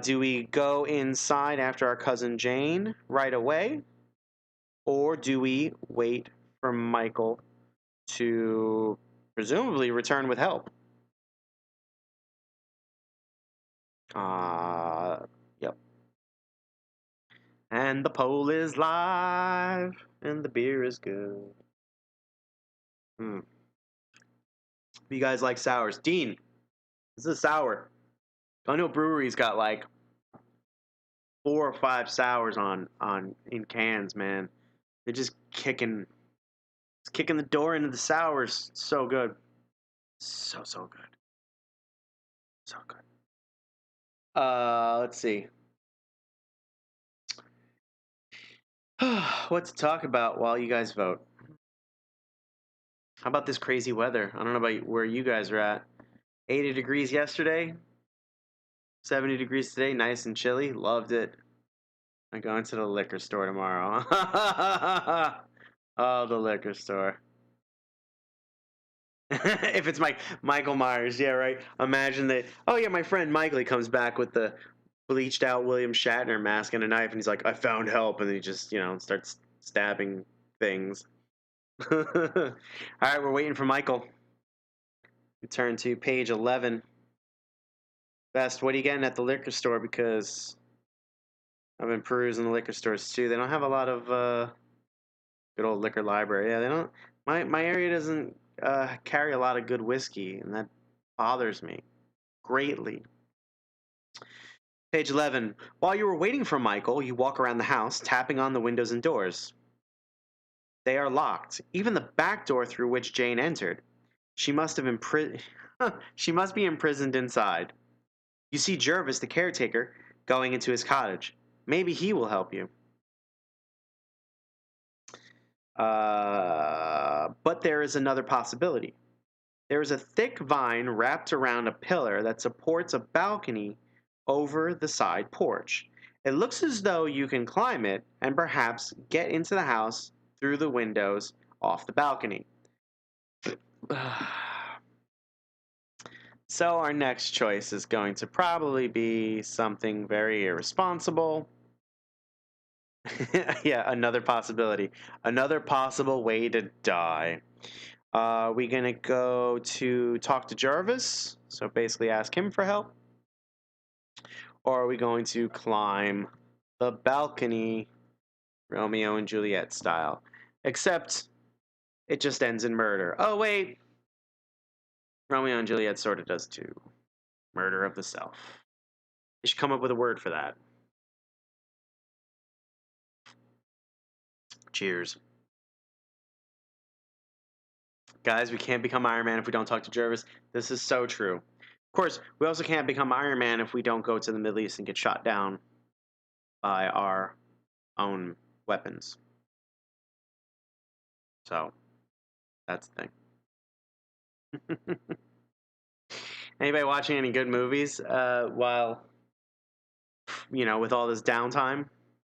do we go inside after our cousin Jane right away? Or do we wait for Michael to presumably return with help? Yep. And the poll is live, and the beer is good. You guys like sours? Dean, this is a sour. I know brewery's got like 4 or 5 sours on in cans, man. They're just kicking the door into the sours. So good. So good. So good. Let's see. What to talk about while you guys vote? How about this crazy weather? I don't know about where you guys are at. 80 degrees yesterday, 70 degrees today, nice and chilly. Loved it. I'm going to the liquor store tomorrow. Oh, the liquor store. If it's Michael Myers, yeah, right. Imagine that. Oh yeah, my friend Michael, he comes back with the bleached out William Shatner mask and a knife, and he's like, "I found help," and he just starts stabbing things. All right, we're waiting for Michael. We turn to page 11. Best, what are you getting at the liquor store? Because I've been perusing the liquor stores too. They don't have a lot of good old liquor library. Yeah, they don't. My area doesn't carry a lot of good whiskey, and that bothers me greatly. Page 11. While you were waiting for Michael, you walk around the house, tapping on the windows and doors. They are locked, even the back door through which Jane entered. She must have she must be imprisoned inside. You see Gervais the caretaker going into his cottage. Maybe he will help you. But there is another possibility. There is a thick vine wrapped around a pillar that supports a balcony over the side porch. It looks as though you can climb it and perhaps get into the house through the windows off the balcony. So our next choice is going to probably be something very irresponsible. Yeah, another possibility. Another possible way to die. We gonna go to talk to Jarvis? So basically ask him for help? Or are we going to climb the balcony, Romeo and Juliet style? Except it just ends in murder. Oh, wait. Romeo and Juliet sort of does too. Murder of the self. You should come up with a word for that. Cheers. Guys, we can't become Iron Man if we don't talk to Jarvis. This is so true. Of course, we also can't become Iron Man if we don't go to the Middle East and get shot down by our own weapons. So, that's the thing. Anybody watching any good movies while, with all this downtime?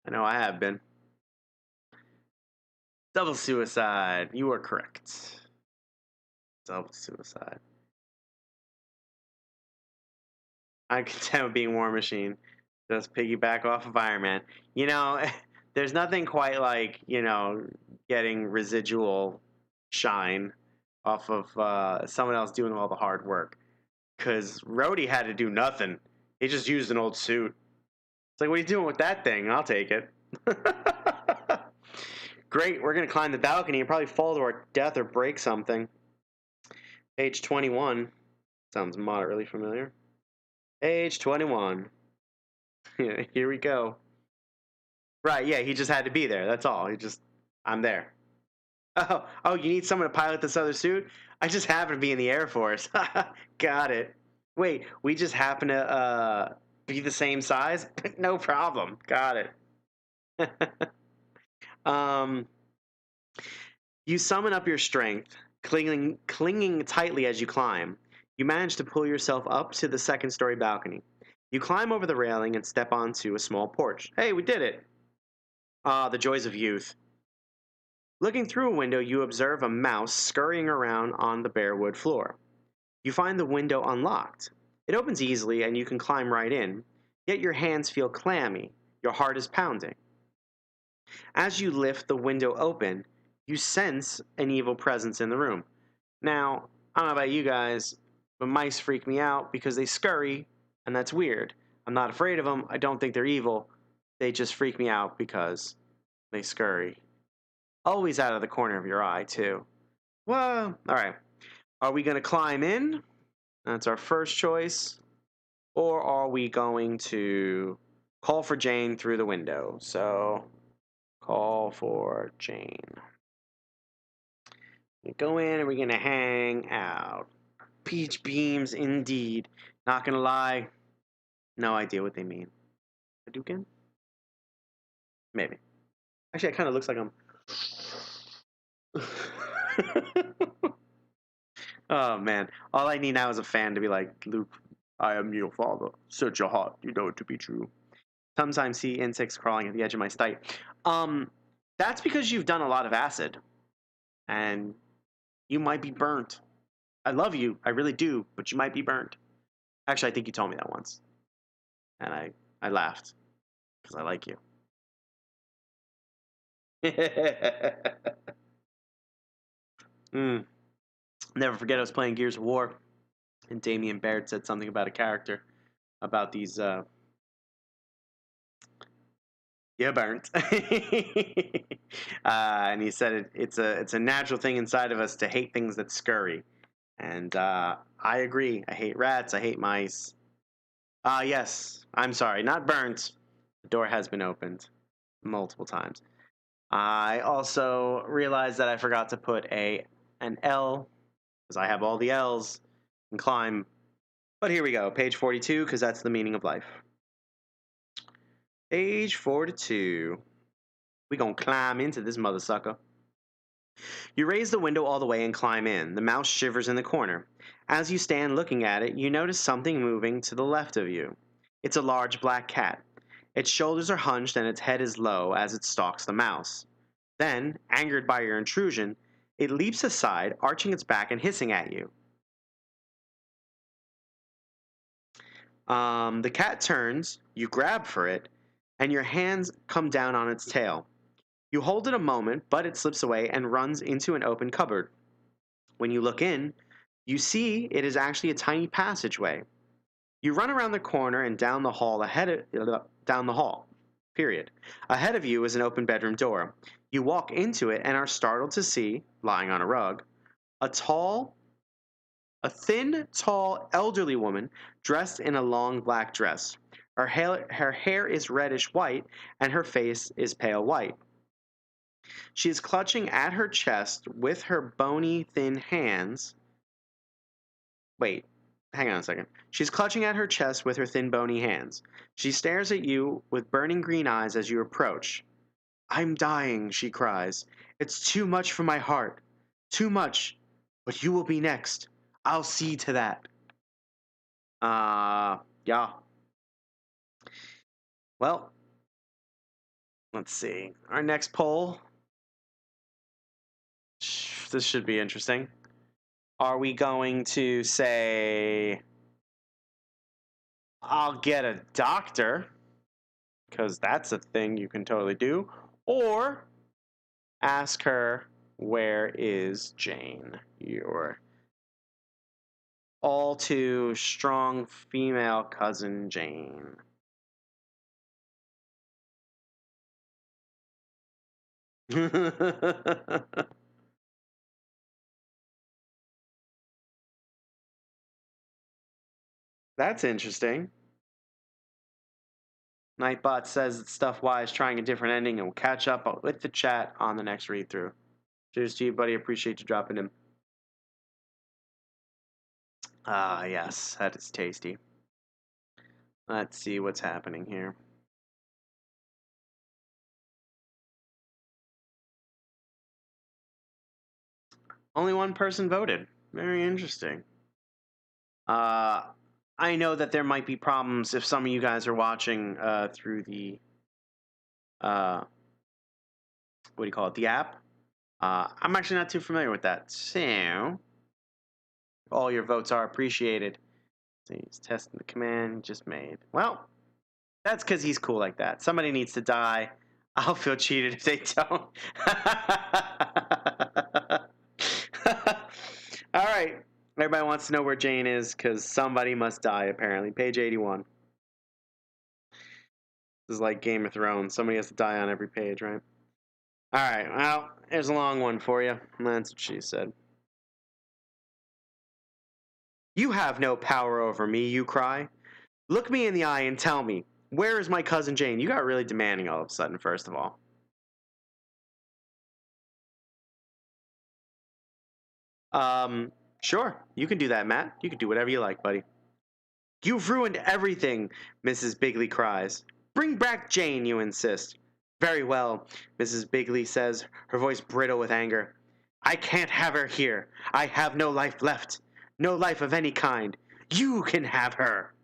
I know I have been. Double Suicide. You are correct. Self-suicide. I'm content with being War Machine. Just piggyback off of Iron Man. You know, there's nothing quite like, getting residual shine off of someone else doing all the hard work. Because Rhodey had to do nothing. He just used an old suit. It's like, what are you doing with that thing? I'll take it. Great, we're going to climb the balcony and probably fall to our death or break something. Page 21. Sounds moderately familiar. Page 21. Here we go. Right, yeah, he just had to be there. That's all. I'm there. Oh, you need someone to pilot this other suit? I just happen to be in the Air Force. Got it. Wait, we just happen to be the same size? No problem. Got it. You summon up your strength, clinging tightly as you climb. You manage to pull yourself up to the second-story balcony. You climb over the railing and step onto a small porch. Hey, we did it! Ah, the joys of youth. Looking through a window, you observe a mouse scurrying around on the bare wood floor. You find the window unlocked. It opens easily and you can climb right in, yet your hands feel clammy. Your heart is pounding. As you lift the window open, you sense an evil presence in the room. Now, I don't know about you guys, but mice freak me out because they scurry, and that's weird. I'm not afraid of them. I don't think they're evil. They just freak me out because they scurry. Always out of the corner of your eye, too. Well, all right. Are we going to climb in? That's our first choice. Or are we going to call for Jane through the window? So, call for Jane. We go in and we're going to hang out. Peach beams, indeed. Not going to lie. No idea what they mean. Hadouken? Maybe. Actually, it kind of looks like I'm... Oh, man. All I need now is a fan to be like, Luke, I am your father. Search your heart. You know it to be true. Sometimes see insects crawling at the edge of my sight. That's because you've done a lot of acid. And you might be burnt. I love you. I really do. But you might be burnt. Actually, I think you told me that once. And I laughed. Because I like you. Never forget I was playing Gears of War. And Damien Baird said something about a character. About these... You're burnt. And he said it's a natural thing inside of us to hate things that scurry. And I agree. I hate rats. I hate mice. Yes. I'm sorry. Not burnt. The door has been opened multiple times. I also realized that I forgot to put an L, because I have all the L's, and climb. But here we go. Page 42, because that's the meaning of life. Page 42. We gonna climb into this mother sucker. You raise the window all the way and climb in. The mouse shivers in the corner. As you stand looking at it, you notice something moving to the left of you. It's a large black cat. Its shoulders are hunched and its head is low as it stalks the mouse. Then, angered by your intrusion, it leaps aside, arching its back and hissing at you. The cat turns, you grab for it, and your hands come down on its tail. You hold it a moment, but it slips away and runs into an open cupboard. When you look in, you see it is actually a tiny passageway. You run around the corner and down the hall period. Ahead of you is an open bedroom door. You walk into it and are startled to see, lying on a rug, a thin, tall, elderly woman dressed in a long black dress. Her hair is reddish white and her face is pale white. She is clutching at her chest with her bony, thin hands. Wait, hang on a second. She's clutching at her chest with her thin, bony hands. She stares at you with burning green eyes as you approach. I'm dying, she cries. It's too much for my heart. Too much. But you will be next. I'll see to that. Yeah. Well, let's see. Our next poll. This should be interesting. Are we going to say, I'll get a doctor, because that's a thing you can totally do, or ask her, where is Jane? Your all too strong female cousin Jane. That's interesting. Nightbot says that Stuffwise is trying a different ending and will catch up with the chat on the next read through. Cheers to you, buddy. Appreciate you dropping in. Ah, yes, that is tasty. Let's see what's happening here. Only one person voted. Very interesting. I know that there might be problems if some of you guys are watching through the what do you call it? The app. I'm actually not too familiar with that. So all your votes are appreciated. He's testing the command he just made. Well, that's because he's cool like that. Somebody needs to die. I'll feel cheated if they don't. All right. Everybody wants to know where Jane is because somebody must die, apparently. Page 81. This is like Game of Thrones. Somebody has to die on every page, right? All right. Well, there's a long one for you. That's what she said. You have no power over me, you cry. Look me in the eye and tell me, where is my cousin Jane? You got really demanding all of a sudden, first of all. Sure. You can do that, Matt. You can do whatever you like, buddy. You've ruined everything, Mrs. Bigley cries. Bring back Jane, you insist. Very well, Mrs. Bigley says, her voice brittle with anger. I can't have her here. I have no life left. No life of any kind. You can have her.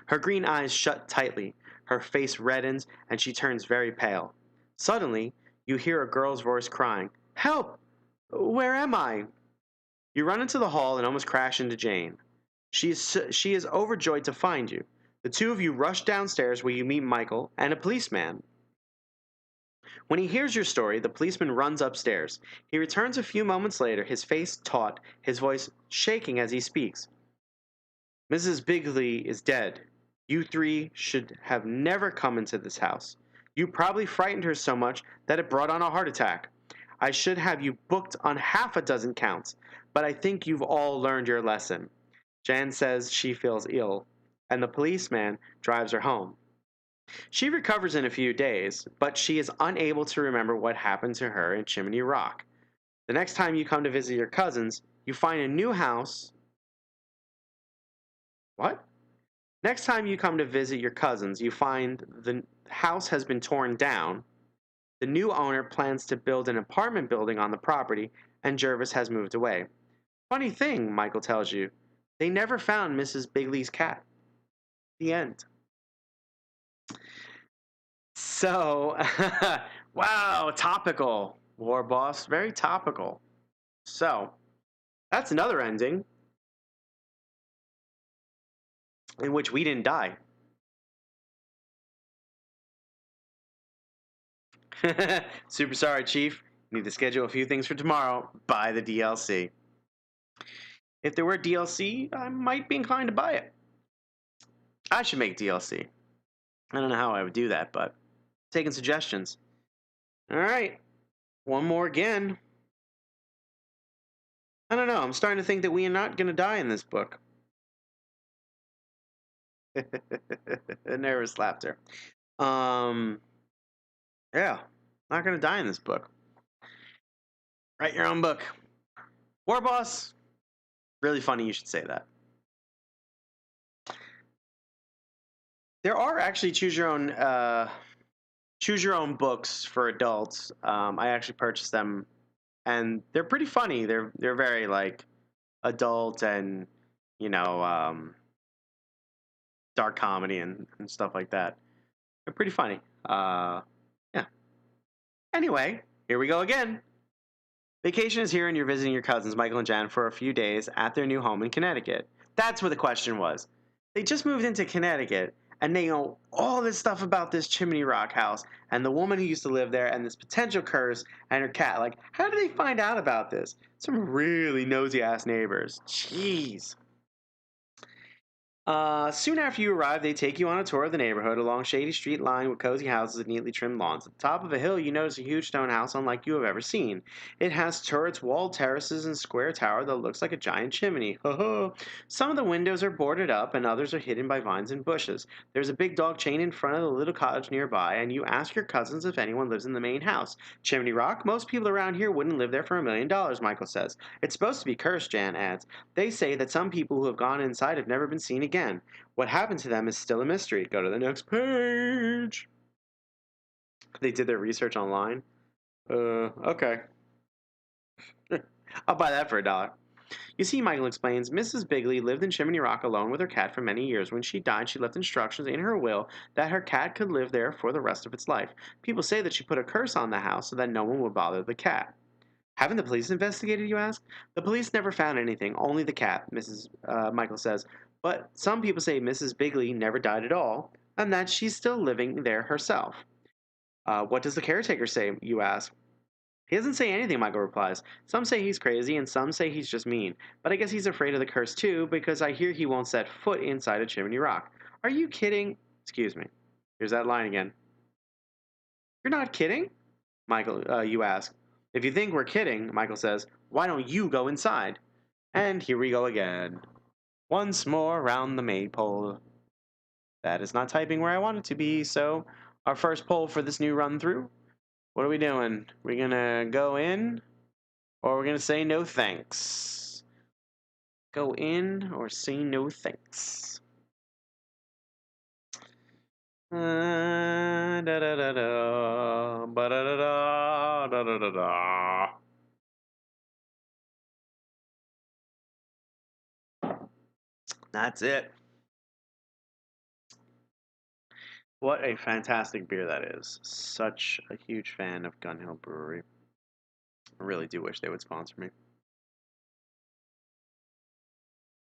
Her green eyes shut tightly. Her face reddens, and she turns very pale. Suddenly, you hear a girl's voice crying, Help! Where am I? You run into the hall and almost crash into Jane. She is overjoyed to find you. The two of you rush downstairs where you meet Michael and a policeman. When he hears your story, the policeman runs upstairs. He returns a few moments later, his face taut, his voice shaking as he speaks. Mrs. Bigley is dead. You three should have never come into this house. You probably frightened her so much that it brought on a heart attack. I should have you booked on half a dozen counts, but I think you've all learned your lesson. Jan says she feels ill, and the policeman drives her home. She recovers in a few days, but she is unable to remember what happened to her in Chimney Rock. The next time you come to visit your cousins, you find a new house. What? Next time you come to visit your cousins, you find the house has been torn down. The new owner plans to build an apartment building on the property, and Gervais has moved away. Funny thing, Michael tells you, they never found Mrs. Bigley's cat. The end. So, wow, topical, War Boss, very topical. So, that's another ending in which we didn't die. Super sorry, Chief. Need to schedule a few things for tomorrow. Buy the DLC. If there were DLC, I might be inclined to buy it. I should make DLC. I don't know how I would do that, but taking suggestions. All right. One more again. I don't know. I'm starting to think that we are not going to die in this book. Nervous laughter. Yeah. Not going to die in this book. Write your own book. War Boss. Really funny you should say that. There are actually choose your own books for adults. I actually purchased them, and they're pretty funny. They're very like adult and dark comedy and stuff like that. They're pretty funny. Yeah. Anyway, here we go again. Vacation is here and you're visiting your cousins, Michael and Jan, for a few days at their new home in Connecticut. That's what the question was. They just moved into Connecticut and they know all this stuff about this Chimney Rock house and the woman who used to live there and this potential curse and her cat. Like, how did they find out about this? Some really nosy ass neighbors. Jeez. Soon after you arrive, they take you on a tour of the neighborhood along shady street lined with cozy houses and neatly trimmed lawns. At the top of a hill, you notice a huge stone house unlike you have ever seen. It has turrets, walled terraces, and a square tower that looks like a giant chimney. Ho ho! Some of the windows are boarded up, and others are hidden by vines and bushes. There's a big dog chain in front of the little cottage nearby, and you ask your cousins if anyone lives in the main house. Chimney Rock? Most people around here wouldn't live there for $1,000,000, Michael says. It's supposed to be cursed, Jan adds. They say that some people who have gone inside have never been seen again. What happened to them is still a mystery. Go to the next page. They did their research online. Okay. I'll buy that for $1. You see, Michael explains, Mrs. Bigley lived in Chimney Rock alone with her cat for many years. When she died, she left instructions in her will that her cat could live there for the rest of its life. People say that she put a curse on the house so that no one would bother the cat. Haven't the police investigated, you ask? The police never found anything, only the cat, Mrs. Michael says. But some people say Mrs. Bigley never died at all, and that she's still living there herself. What does the caretaker say, you ask? He doesn't say anything, Michael replies. Some say he's crazy, and some say he's just mean. But I guess he's afraid of the curse too, because I hear he won't set foot inside a Chimney Rock. Are you kidding? Excuse me. Here's that line again. You're not kidding? Michael, you ask. If you think we're kidding, Michael says, why don't you go inside? And here we go again. Once more round the maypole. That is not typing where I want it to be, so our first poll for this new run through. What are we doing? We're gonna go in, or we're gonna say no thanks? Go in or say no thanks? Da da da da, ba da da da da da da da. That's it. What a fantastic beer that is. Such a huge fan of Gun Hill Brewery. I really do wish they would sponsor me.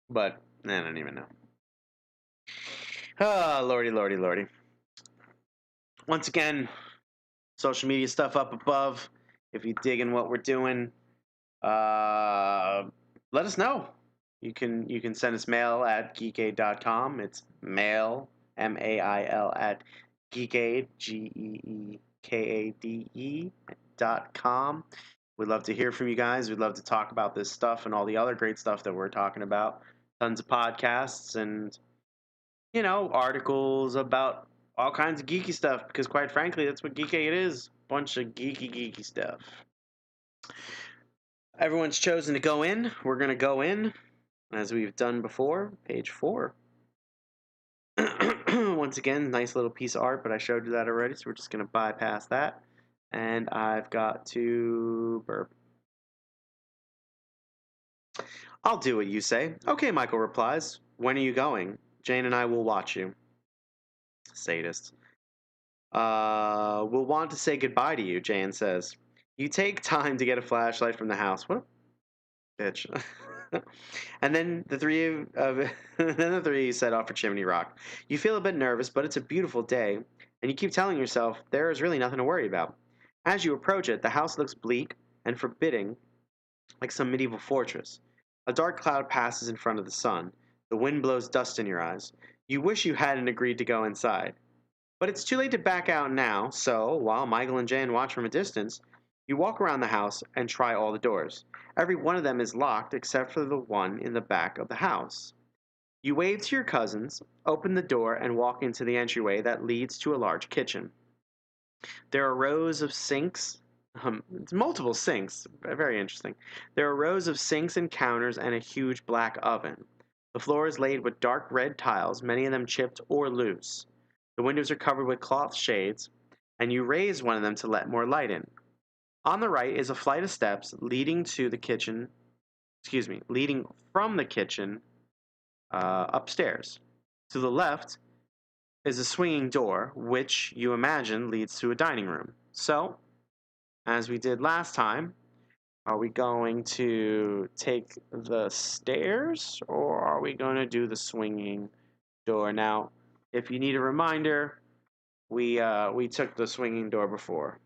But I don't even know. Ah, lordy, lordy, lordy. Once again, social media stuff up above. If you dig in what we're doing, let us know. You can send us mail at geekade.com. It's mail, MAIL, at geekade, GEEKADE.com. We'd love to hear from you guys. We'd love to talk about this stuff and all the other great stuff that we're talking about. Tons of podcasts and, articles about all kinds of geeky stuff, because quite frankly, that's what Geekade is. Bunch of geeky stuff. Everyone's chosen to go in. We're going to go in, as we've done before, page 4. Once again, nice little piece of art, but I showed you that already, so we're just going to bypass that. And I've got to burp. I'll do what you say. Okay, Michael replies. When are you going? Jane and I will watch you. Sadist. We'll want to say goodbye to you, Jane says. You take time to get a flashlight from the house. What a bitch. And then the three set off for Chimney Rock. You feel a bit nervous, but it's a beautiful day, and you keep telling yourself there is really nothing to worry about. As you approach it, the house looks bleak and forbidding, like some medieval fortress. A dark cloud passes in front of the sun. The wind blows dust in your eyes. You wish you hadn't agreed to go inside. But it's too late to back out now, so while Michael and Jan watch from a distance, you walk around the house and try all the doors. Every one of them is locked except for the one in the back of the house. You wave to your cousins, open the door, and walk into the entryway that leads to a large kitchen. There are rows of sinks, multiple sinks, very interesting. There are rows of sinks and counters and a huge black oven. The floor is laid with dark red tiles, many of them chipped or loose. The windows are covered with cloth shades, and you raise one of them to let more light in. On the right is a flight of steps leading from the kitchen upstairs. To the left is a swinging door, which you imagine leads to a dining room. So, as we did last time, Are we going to take the stairs or are we going to do the swinging door? Now, if you need a reminder, we took the swinging door before.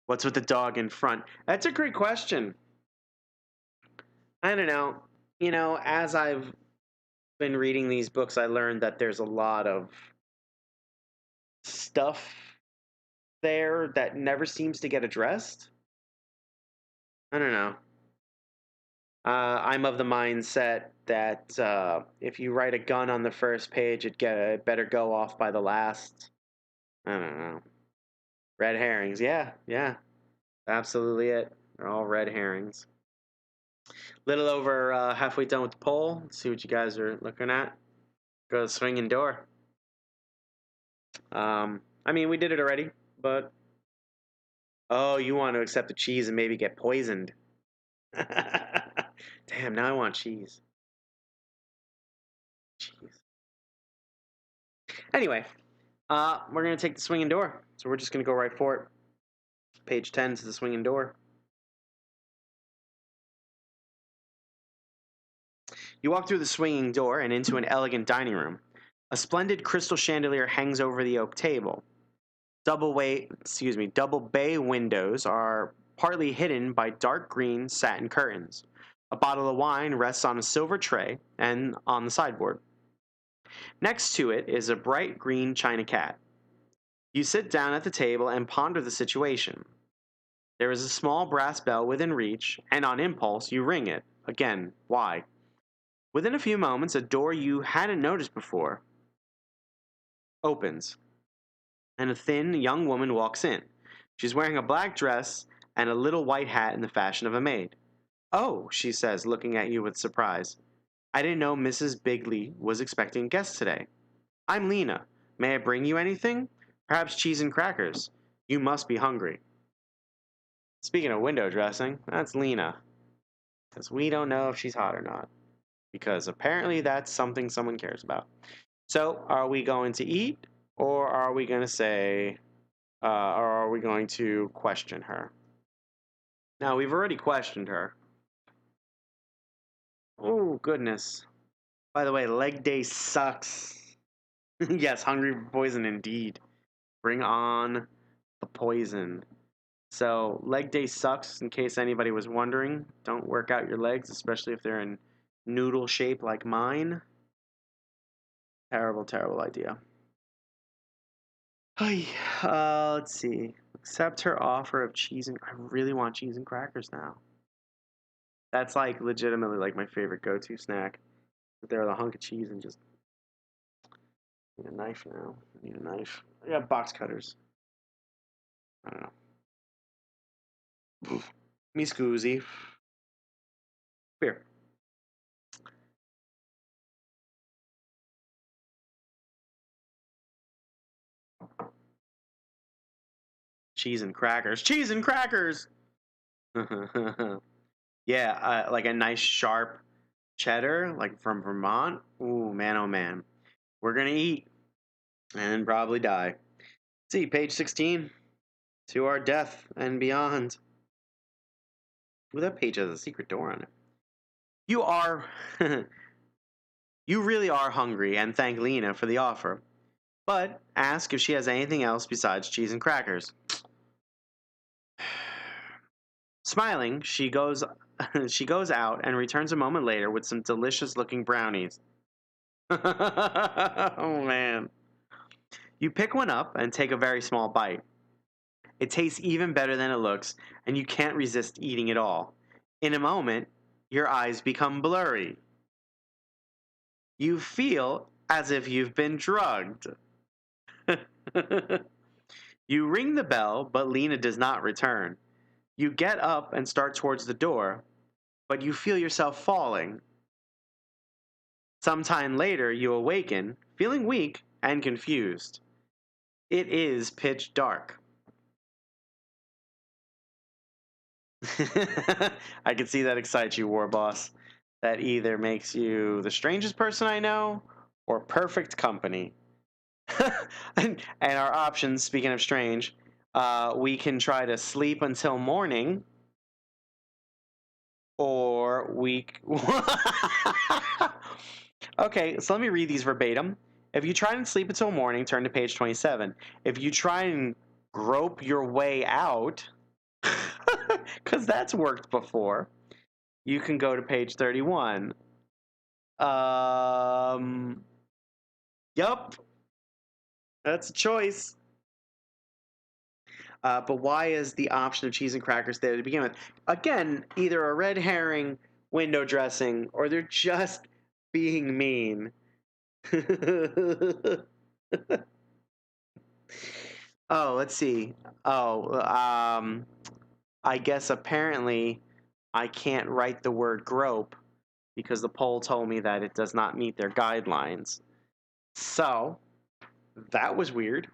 What's with the dog in front? That's a great question. I don't know. As I've been reading these books, I learned that there's a lot of stuff there that never seems to get addressed. I don't know. I'm of the mindset that if you write a gun on the first page, it better go off by the last. I don't know. Red herrings. Yeah, yeah. Absolutely it. They're all red herrings. Little over halfway done with the poll. Let's see what you guys are looking at. Go to the swinging door. I mean, we did it already, but... Oh, you want to accept the cheese and maybe get poisoned. Damn, now I want cheese. Cheese. Anyway, we're going to take the swinging door. So we're just going to go right for it. Page 10 is the swinging door. You walk through the swinging door and into an elegant dining room. A splendid crystal chandelier hangs over the oak table. Double bay windows are partly hidden by dark green satin curtains. A bottle of wine rests on a silver tray and on the sideboard. Next to it is a bright green china cat. You sit down at the table and ponder the situation. There is a small brass bell within reach, and on impulse you ring it. Again, why? Within a few moments, a door you hadn't noticed before opens, and a thin young woman walks in. She's wearing a black dress and a little white hat in the fashion of a maid. "Oh," she says, looking at you with surprise. "I didn't know Mrs. Bigley was expecting guests today. I'm Lena. May I bring you anything? Perhaps cheese and crackers. You must be hungry." Speaking of window dressing, that's Lena. Because we don't know if she's hot or not. Because apparently that's something someone cares about. So, are we going to eat? Or are we going to say, or are we going to question her? Now, we've already questioned her. Oh, goodness. By the way, leg day sucks. Yes, hungry for poison indeed. Bring on the poison. So, leg day sucks, in case anybody was wondering. Don't work out your legs, especially if they're in noodle shape like mine. Terrible, terrible idea. Let's see. Accept her offer of cheese and... I really want cheese and crackers now. That's like legitimately like my favorite go-to snack. There, the hunk of cheese and just... I need a knife now. I need a knife. I got box cutters. I don't know. Me scoozy. Here. Cheese and crackers. Cheese and crackers! Yeah, like a nice sharp cheddar, like from Vermont. Ooh, man, oh man. We're gonna eat and probably die. See, page 16. To our death and beyond. Ooh, that page has a secret door on it. You are... You really are hungry and thank Lena for the offer. But ask if she has anything else besides cheese and crackers. Smiling, she goes out and returns a moment later with some delicious-looking brownies. Oh, man. You pick one up and take a very small bite. It tastes even better than it looks, and you can't resist eating it all. In a moment, your eyes become blurry. You feel as if you've been drugged. You ring the bell, but Lena does not return. You get up and start towards the door, but you feel yourself falling. Sometime later, you awaken, feeling weak and confused. It is pitch dark. I can see that excites you, War Boss. That either makes you the strangest person I know or perfect company. And our options, speaking of strange, we can try to sleep until morning, Or we. Okay, so let me read these verbatim. If you try and sleep until morning, turn to page 27. If you try and grope your way out, because that's worked before, you can go to page 31. Yup, that's a choice. But why is the option of cheese and crackers there to begin with? Again, either a red herring, window dressing, or they're just being mean. Oh, let's see. Oh, I guess apparently I can't write the word grope because the poll told me that it does not meet their guidelines. So, that was weird.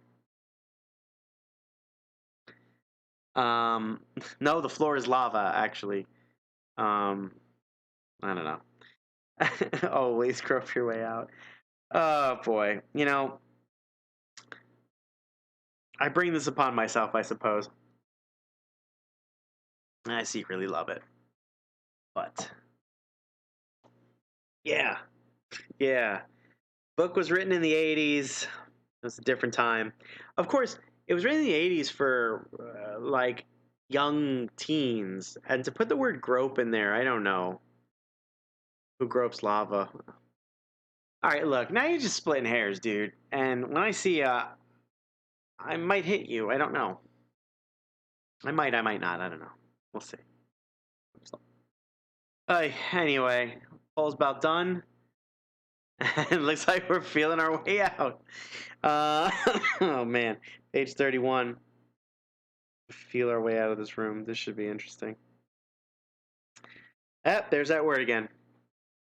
No, the floor is lava, actually. I don't know. Always grope your way out. Oh, boy. You know, I bring this upon myself, I suppose. I secretly love it. But, yeah. Yeah. Book was written in the 80s. It was a different time. Of course, it was written in the 80s for, like, young teens. And to put the word grope in there, I don't know. Who gropes lava? All right, look, now you're just splitting hairs, dude. And when I see I might hit you. I don't know. I might not. I don't know. We'll see. Anyway, poll's about done. It looks like we're feeling our way out. Oh man, page 31. Feel our way out of this room. This should be interesting. There's that word again.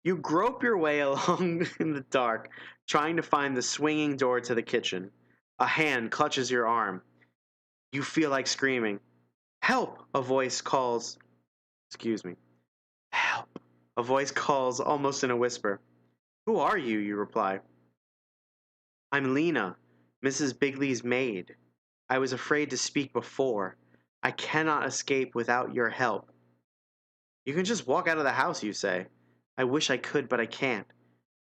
You grope your way along in the dark, trying to find the swinging door to the kitchen. A hand clutches your arm. You feel like screaming. Help! A voice calls. Excuse me. Help! A voice calls almost in a whisper. Who are you? You reply. I'm Lena, Mrs. Bigley's maid. I was afraid to speak before. I cannot escape without your help. You can just walk out of the house, you say. I wish I could, but I can't.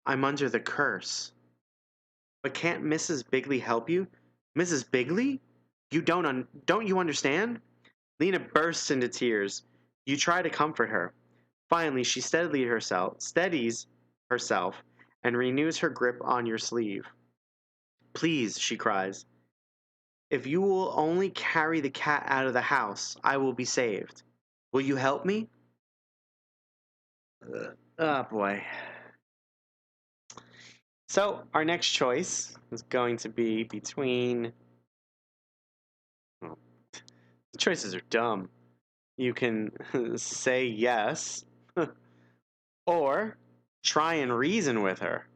I'm under the curse. But can't Mrs. Bigley help you? Mrs. Bigley? Don't you understand? Lena bursts into tears. You try to comfort her. Finally, she steadies herself and renews her grip on your sleeve. Please, she cries. If you will only carry the cat out of the house, I will be saved. Will you help me? Oh boy. So, our next choice is going to be between. Oh, the choices are dumb. You can say yes, or try and reason with her,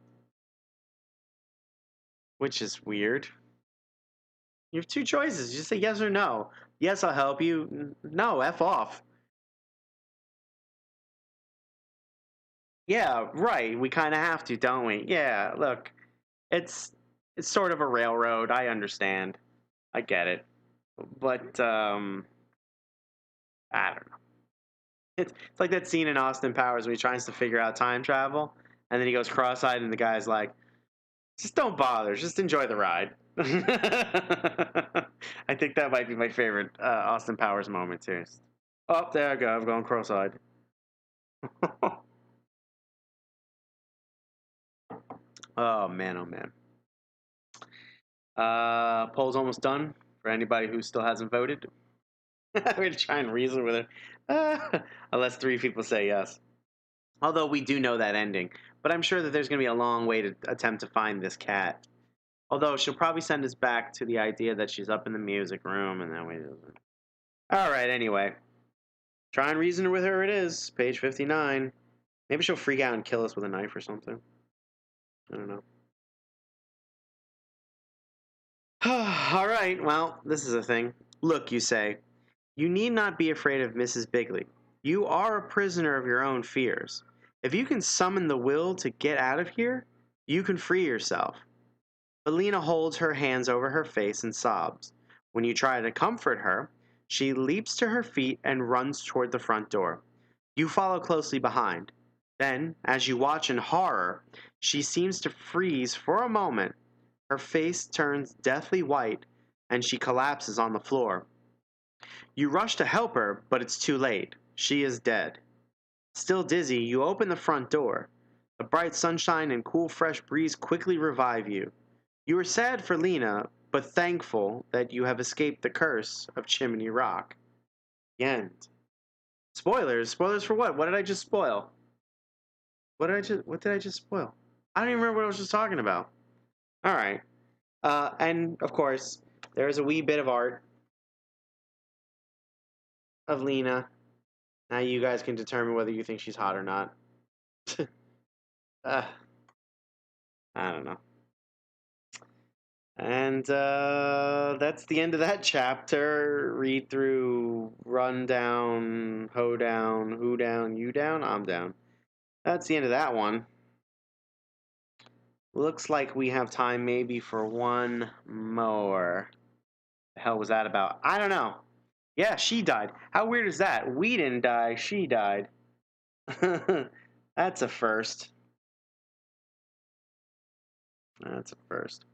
which is weird. You have two choices. You just say yes or no. Yes, I'll help you. No, F off. Yeah, right. We kind of have to, don't we? Yeah, look. It's sort of a railroad. I understand. I get it. But I don't know. It's like that scene in Austin Powers where he tries to figure out time travel and then he goes cross-eyed and the guy's like, "Just don't bother. Just enjoy the ride." I think that might be my favorite Austin Powers moment too. Oh, there I go. I'm going cross-eyed. Oh man, oh man. Poll's almost done for anybody who still hasn't voted. We're gonna try and reason with her, unless 3 people say yes. Although we do know that ending, but I'm sure that there's gonna be a long way to attempt to find this cat. Although she'll probably send us back to the idea that she's up in the music room, and then we. All right. Anyway, try and reason with her. It is page 59. Maybe she'll freak out and kill us with a knife or something. I don't know. All right, well, this is a thing. Look, you say, you need not be afraid of Mrs. Bigley. You are a prisoner of your own fears. If you can summon the will to get out of here, you can free yourself. But Lena holds her hands over her face and sobs. When you try to comfort her, she leaps to her feet and runs toward the front door. You follow closely behind. Then, as you watch in horror, she seems to freeze for a moment. Her face turns deathly white, and she collapses on the floor. You rush to help her, but it's too late. She is dead. Still dizzy, you open the front door. The bright sunshine and cool, fresh breeze quickly revive you. You are sad for Lena, but thankful that you have escaped the curse of Chimney Rock. The end. Spoilers? Spoilers for what? What did I just spoil? What did I just spoil? I don't even remember what I was just talking about. All right. And of course, there's a wee bit of art of Lena. Now you guys can determine whether you think she's hot or not. uh, I don't know. And that's the end of that chapter. Read through, run down, hoe down, who down, you down, I'm down. That's the end of that one. Looks like we have time maybe for one more. The hell was that about? I don't know. Yeah, she died. How weird is that? We didn't die, she died. That's a first. That's a first.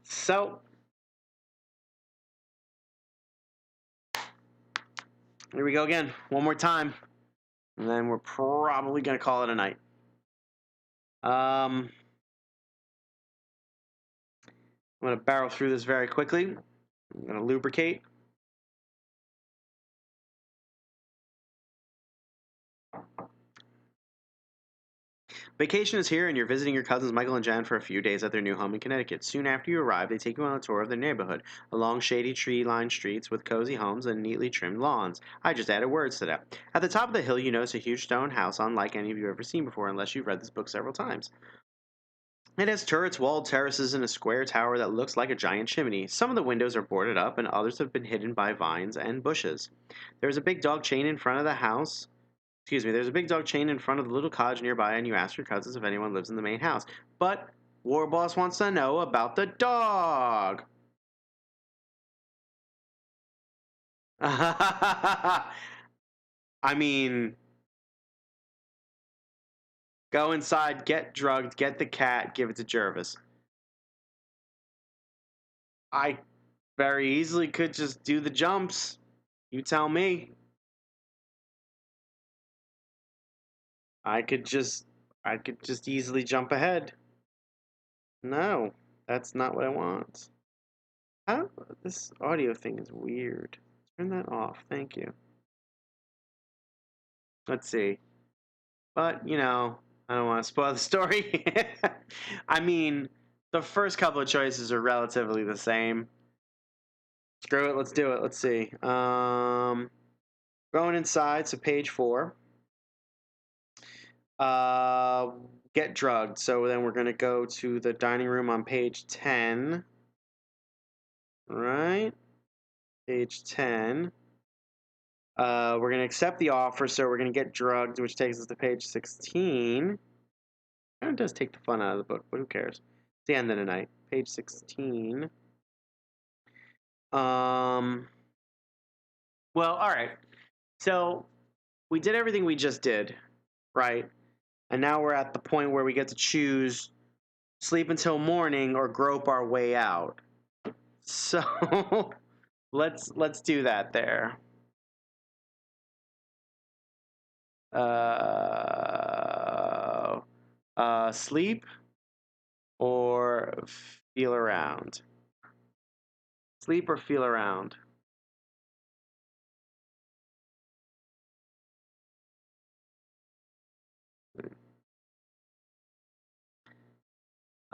So, here we go again. One more time. And then we're probably going to call it a night. I'm going to barrel through this very quickly. I'm going to lubricate. Vacation is here, and you're visiting your cousins Michael and Jan for a few days at their new home in Connecticut. Soon after you arrive, they take you on a tour of their neighborhood, along shady tree-lined streets with cozy homes and neatly trimmed lawns. I just added words to that. At the top of the hill, you notice a huge stone house unlike any of you have ever seen before, unless you've read this book several times. It has turrets, walled terraces, and a square tower that looks like a giant chimney. Some of the windows are boarded up, and others have been hidden by vines and bushes. There's a big dog chain in front of the house. There's a big dog chain in front of the little cottage nearby, and you ask your cousins if anyone lives in the main house. But Warboss wants to know about the dog. I mean, go inside, get drugged, get the cat, give it to Gervais. I very easily could just do the jumps. You tell me. I could just easily jump ahead. No, that's not what I want. How this audio thing is weird. Turn that off. Thank you. Let's see. But, you know, I don't want to spoil the story. I mean, the first couple of choices are relatively the same. Screw it, let's do it. Let's see. Going inside, so page 4. Get drugged. So then we're going to go to the dining room on page 10. Right? Page 10. We're going to accept the offer, so we're going to get drugged, which takes us to page 16. Kind of does take the fun out of the book, but who cares? It's the end of the night. Page 16. Well, all right. So we did everything we just did, right? And now we're at the point where we get to choose sleep until morning or grope our way out. So let's do that there. Sleep or feel around. Sleep or feel around.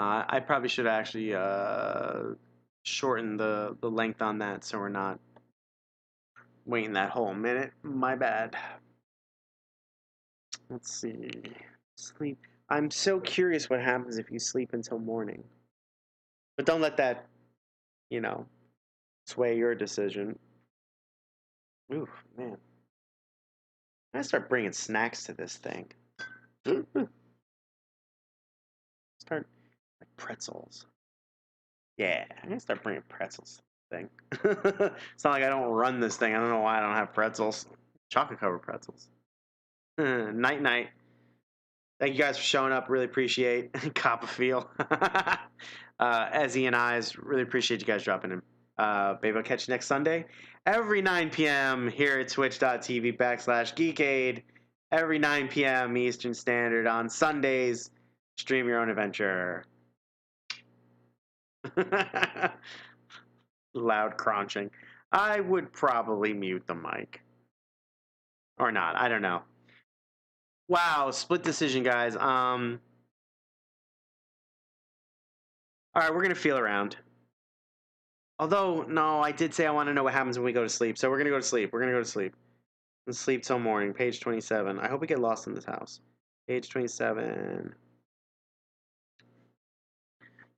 I probably should actually shorten the length on that so we're not waiting that whole minute. My bad. Let's see. Sleep. I'm so curious what happens if you sleep until morning. But don't let that, you know, sway your decision. Ooh, man. I gotta start bringing snacks to this thing. Start like pretzels. Yeah, I gotta start bringing pretzels to this thing. It's not like I don't run this thing. I don't know why I don't have pretzels. Chocolate covered pretzels. Night night. Thank you guys for showing up. Really appreciate Copperfield. Ezzy and Eyes. Really appreciate you guys dropping in. Maybe I'll catch you next Sunday. Every 9 p.m. here at twitch.tv/geekade. Every 9 p.m. Eastern Standard on Sundays. Stream your own adventure. Loud crunching. I would probably mute the mic. Or not. I don't know. Wow, split decision, guys. All right, we're gonna feel around. Although, no, I did say I want to know what happens when we go to sleep, so we're gonna go to sleep. We're gonna go to sleep. And sleep till morning. Page 27. I hope we get lost in this house. Page 27.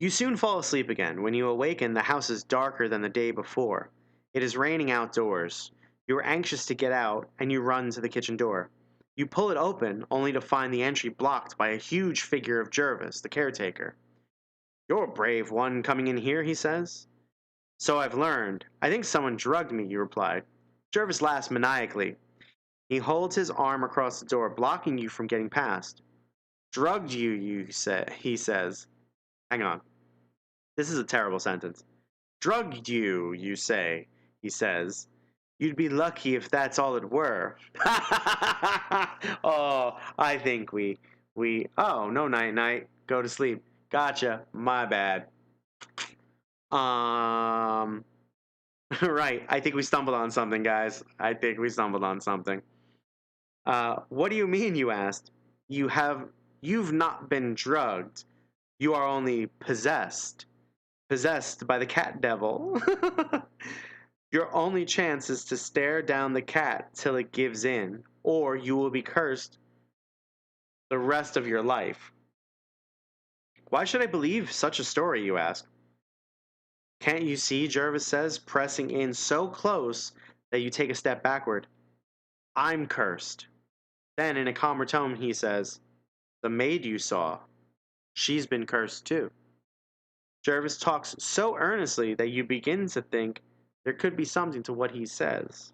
You soon fall asleep again. When you awaken, the house is darker than the day before. It is raining outdoors. You are anxious to get out, and you run to the kitchen door. You pull it open, only to find the entry blocked by a huge figure of Gervais, the caretaker. "You're a brave one coming in here," he says. "So I've learned. I think someone drugged me," you replied. Gervais laughs maniacally. He holds his arm across the door, blocking you from getting past. "Drugged you say," he says. Hang on. This is a terrible sentence. "Drugged you say," he says. "You'd be lucky if that's all it were." Oh, I think we, oh, no, night, night. Go to sleep. Gotcha. My bad. Right. I think we stumbled on something, guys. I think we stumbled on something. What do you mean, you asked? You've not been drugged. You are only possessed. Possessed by the cat devil. Your only chance is to stare down the cat till it gives in, or you will be cursed the rest of your life. Why should I believe such a story, you ask? Can't you see, Gervais says, pressing in so close that you take a step backward. I'm cursed. Then, in a calmer tone, he says, the maid you saw, she's been cursed too. Gervais talks so earnestly that you begin to think there could be something to what he says.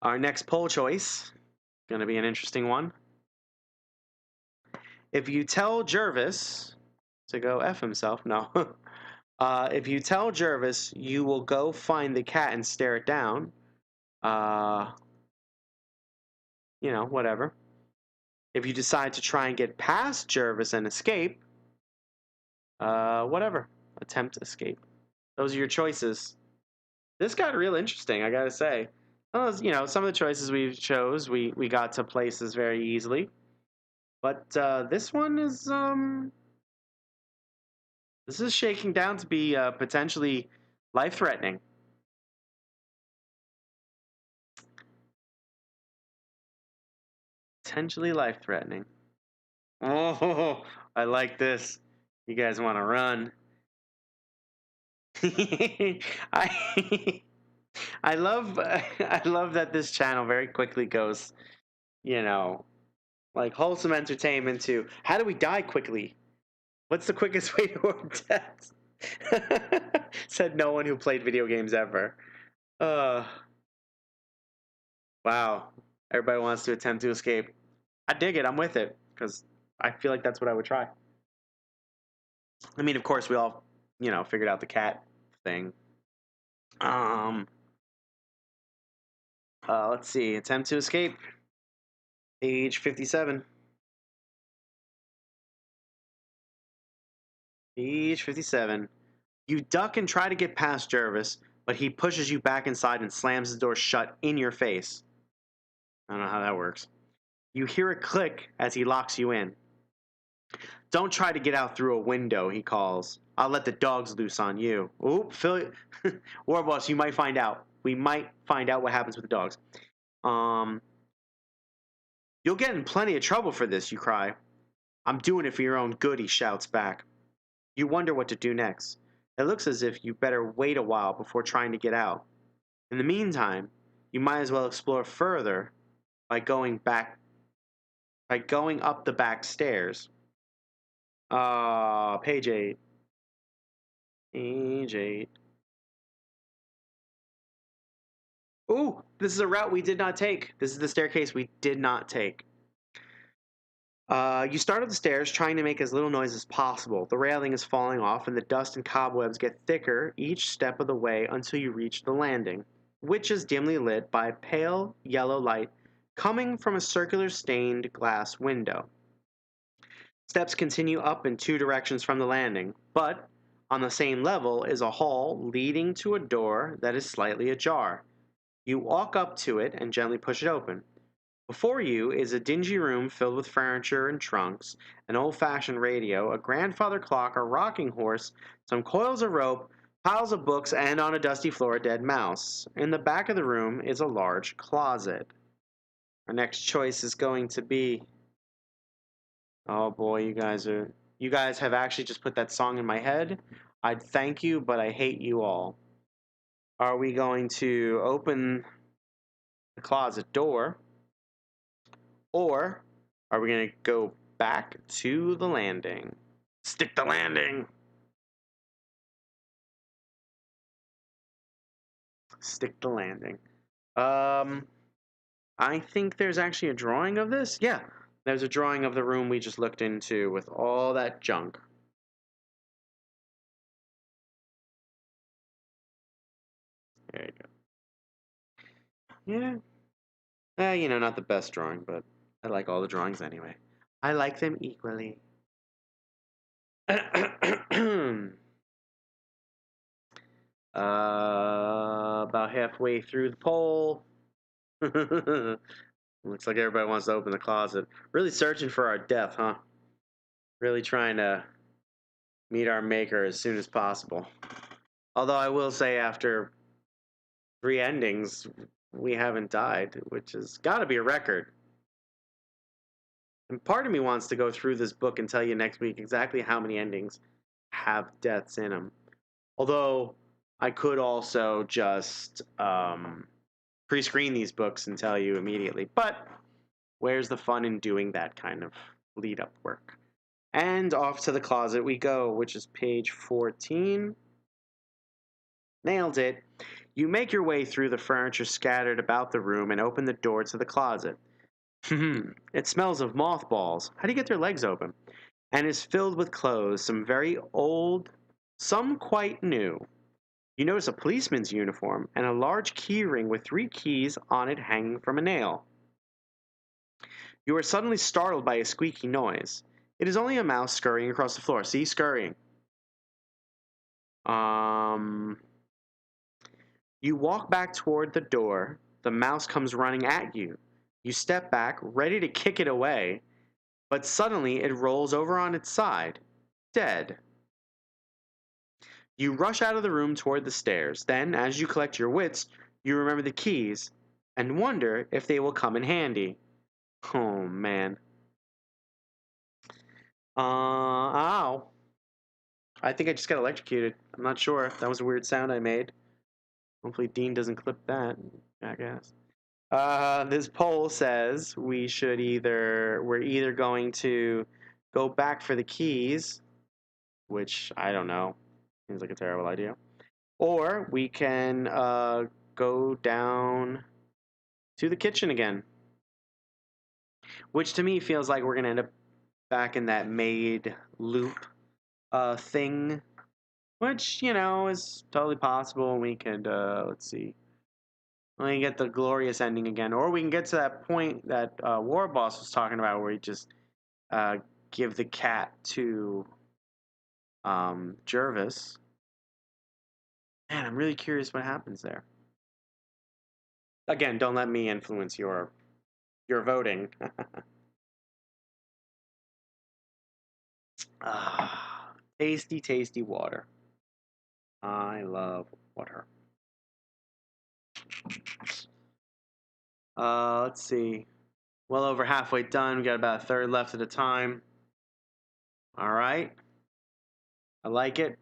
Our next poll choice, going to be an interesting one. If you tell Gervais to go F himself, no. If you tell Gervais you will go find the cat and stare it down, whatever. If you decide to try and get past Gervais and escape, whatever. Attempt to escape. Those are your choices. This got real interesting, I gotta say. Some of the choices we chose, we got to places very easily. But this one is, this is shaking down to be potentially life-threatening. Potentially life-threatening. Oh, I like this. You guys want to run? I love that this channel very quickly goes, like wholesome entertainment to how do we die quickly? What's the quickest way to our death? Said no one who played video games ever. Wow. Everybody wants to attempt to escape. I dig it. I'm with it because I feel like that's what I would try. I mean, of course, we all, figured out the cat thing. Let's see. Attempt to escape. Page 57. Page 57. You duck and try to get past Gervais, but he pushes you back inside and slams the door shut in your face. I don't know how that works. You hear a click as he locks you in. Don't try to get out through a window, he calls. I'll let the dogs loose on you. Oop, Phil. War boss, you might find out. We might find out what happens with the dogs. You'll get in plenty of trouble for this, you cry. I'm doing it for your own good, he shouts back. You wonder what to do next. It looks as if you better wait a while before trying to get out. In the meantime, you might as well explore further by going up the back stairs. Page 8. Page 8. Ooh, this is a route we did not take. This is the staircase we did not take. You start up the stairs trying to make as little noise as possible. The railing is falling off and the dust and cobwebs get thicker each step of the way until you reach the landing, which is dimly lit by pale yellow light coming from a circular stained glass window. Steps continue up in two directions from the landing, but on the same level is a hall leading to a door that is slightly ajar. You walk up to it and gently push it open. Before you is a dingy room filled with furniture and trunks, an old-fashioned radio, a grandfather clock, a rocking horse, some coils of rope, piles of books, and on a dusty floor a dead mouse. In the back of the room is a large closet. Our next choice is going to be... Oh boy, you guys have actually just put that song in my head. I'd thank you, but I hate you all. Are we going to open the closet door? Or are we going to go back to the landing? Stick the landing! Stick the landing. I think there's actually a drawing of this. Yeah, there's a drawing of the room we just looked into with all that junk. There you go. Yeah. Not the best drawing, but I like all the drawings anyway. I like them equally. About halfway through the poll. Looks like everybody wants to open the closet. Really searching for our death, huh? Really trying to meet our maker as soon as possible. Although I will say after 3 endings, we haven't died, which has got to be a record. And part of me wants to go through this book and tell you next week exactly how many endings have deaths in them. Although I could also just pre-screen these books and tell you immediately. But where's the fun in doing that kind of lead-up work? And off to the closet we go, which is page 14. Nailed it. You make your way through the furniture scattered about the room and open the door to the closet. It smells of mothballs. How do you get their legs open? And is filled with clothes, some very old, some quite new. You notice a policeman's uniform and a large key ring with 3 keys on it hanging from a nail. You are suddenly startled by a squeaky noise. It is only a mouse scurrying across the floor. See, scurrying. You walk back toward the door. The mouse comes running at you. You step back, ready to kick it away, but suddenly it rolls over on its side, dead. You rush out of the room toward the stairs. Then, as you collect your wits, you remember the keys and wonder if they will come in handy. Oh, man. Ow. I think I just got electrocuted. I'm not sure. That was a weird sound I made. Hopefully Dean doesn't clip that, I guess. This poll says we're either going to go back for the keys, which I don't know. Seems like a terrible idea. Or we can go down to the kitchen again. Which to me feels like we're going to end up back in that maid loop thing. Which, is totally possible. We could, let's see. We can get the glorious ending again. Or we can get to that point that War Boss was talking about where he just give the cat to Gervais. Man, I'm really curious what happens there. Again, don't let me influence your voting. Tasty, tasty water. I love water. Let's see. Well over halfway done. We got about a third left at a time. All right. I like it.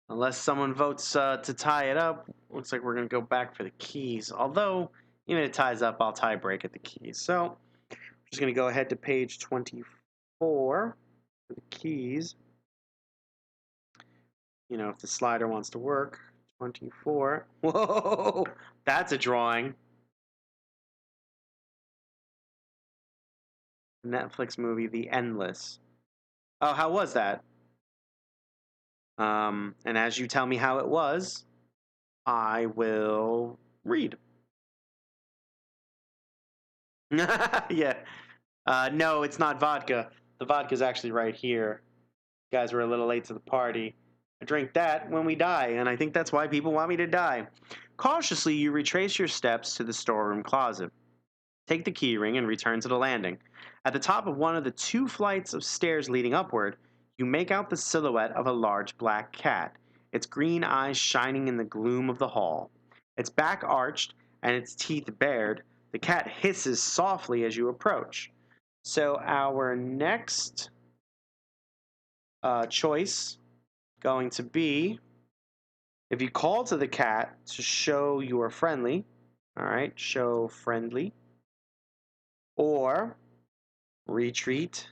Unless someone votes to tie it up, looks like we're going to go back for the keys. Although, even if it ties up, I'll tie break at the keys. So, I'm just going to go ahead to page 24 for the keys. If the slider wants to work. 24. Whoa! That's a drawing. Netflix movie, The Endless. Oh, how was that? And as you tell me how it was, I will read. Yeah. No, it's not vodka. The vodka's actually right here. You guys were a little late to the party. I drink that when we die, and I think that's why people want me to die. Cautiously, you retrace your steps to the storeroom closet. Take the key ring and return to the landing. At the top of one of the 2 flights of stairs leading upward, you make out the silhouette of a large black cat, its green eyes shining in the gloom of the hall. Its back arched and its teeth bared, the cat hisses softly as you approach. So our next choice going to be, if you call to the cat to show you are friendly, all right, show friendly, or retreat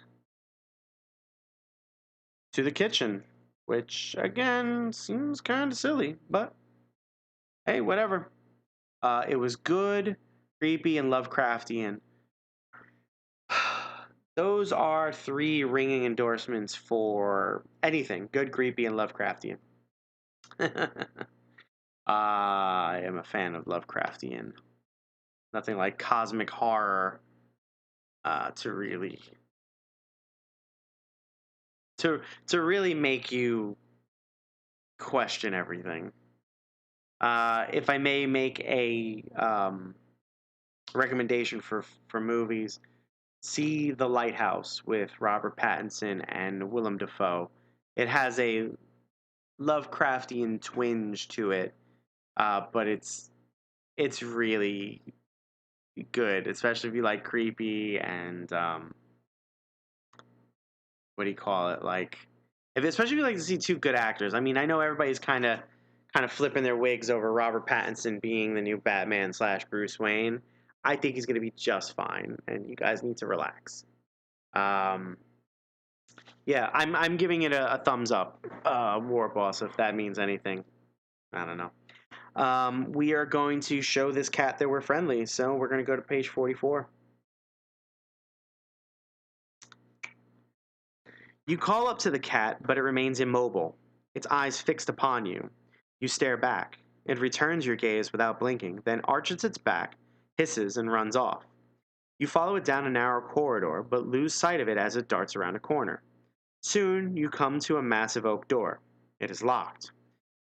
to the kitchen, which again seems kind of silly, but hey, whatever. It was good, creepy, and Lovecraftian. Those are 3 ringing endorsements for anything good, creepy, and Lovecraftian. I am a fan of Lovecraftian. Nothing like cosmic horror to really to really make you question everything. If I may make a recommendation for movies, see The Lighthouse with Robert Pattinson and Willem Dafoe. It has a Lovecraftian twinge to it, but it's really good, especially if you like creepy and what do you call it? Like, especially if you like to see 2 good actors. I mean, I know everybody's kind of flipping their wigs over Robert Pattinson being the new Batman / Bruce Wayne. I think he's going to be just fine, and you guys need to relax. Um, yeah, I'm giving it a thumbs up, War Boss, if that means anything. I don't know. We are going to show this cat that we're friendly, so we're going to go to page 44. You call up to the cat, but it remains immobile, its eyes fixed upon you. You stare back. It returns your gaze without blinking, then arches its back, hisses, and runs off. You follow it down a narrow corridor, but lose sight of it as it darts around a corner. Soon, you come to a massive oak door. It is locked.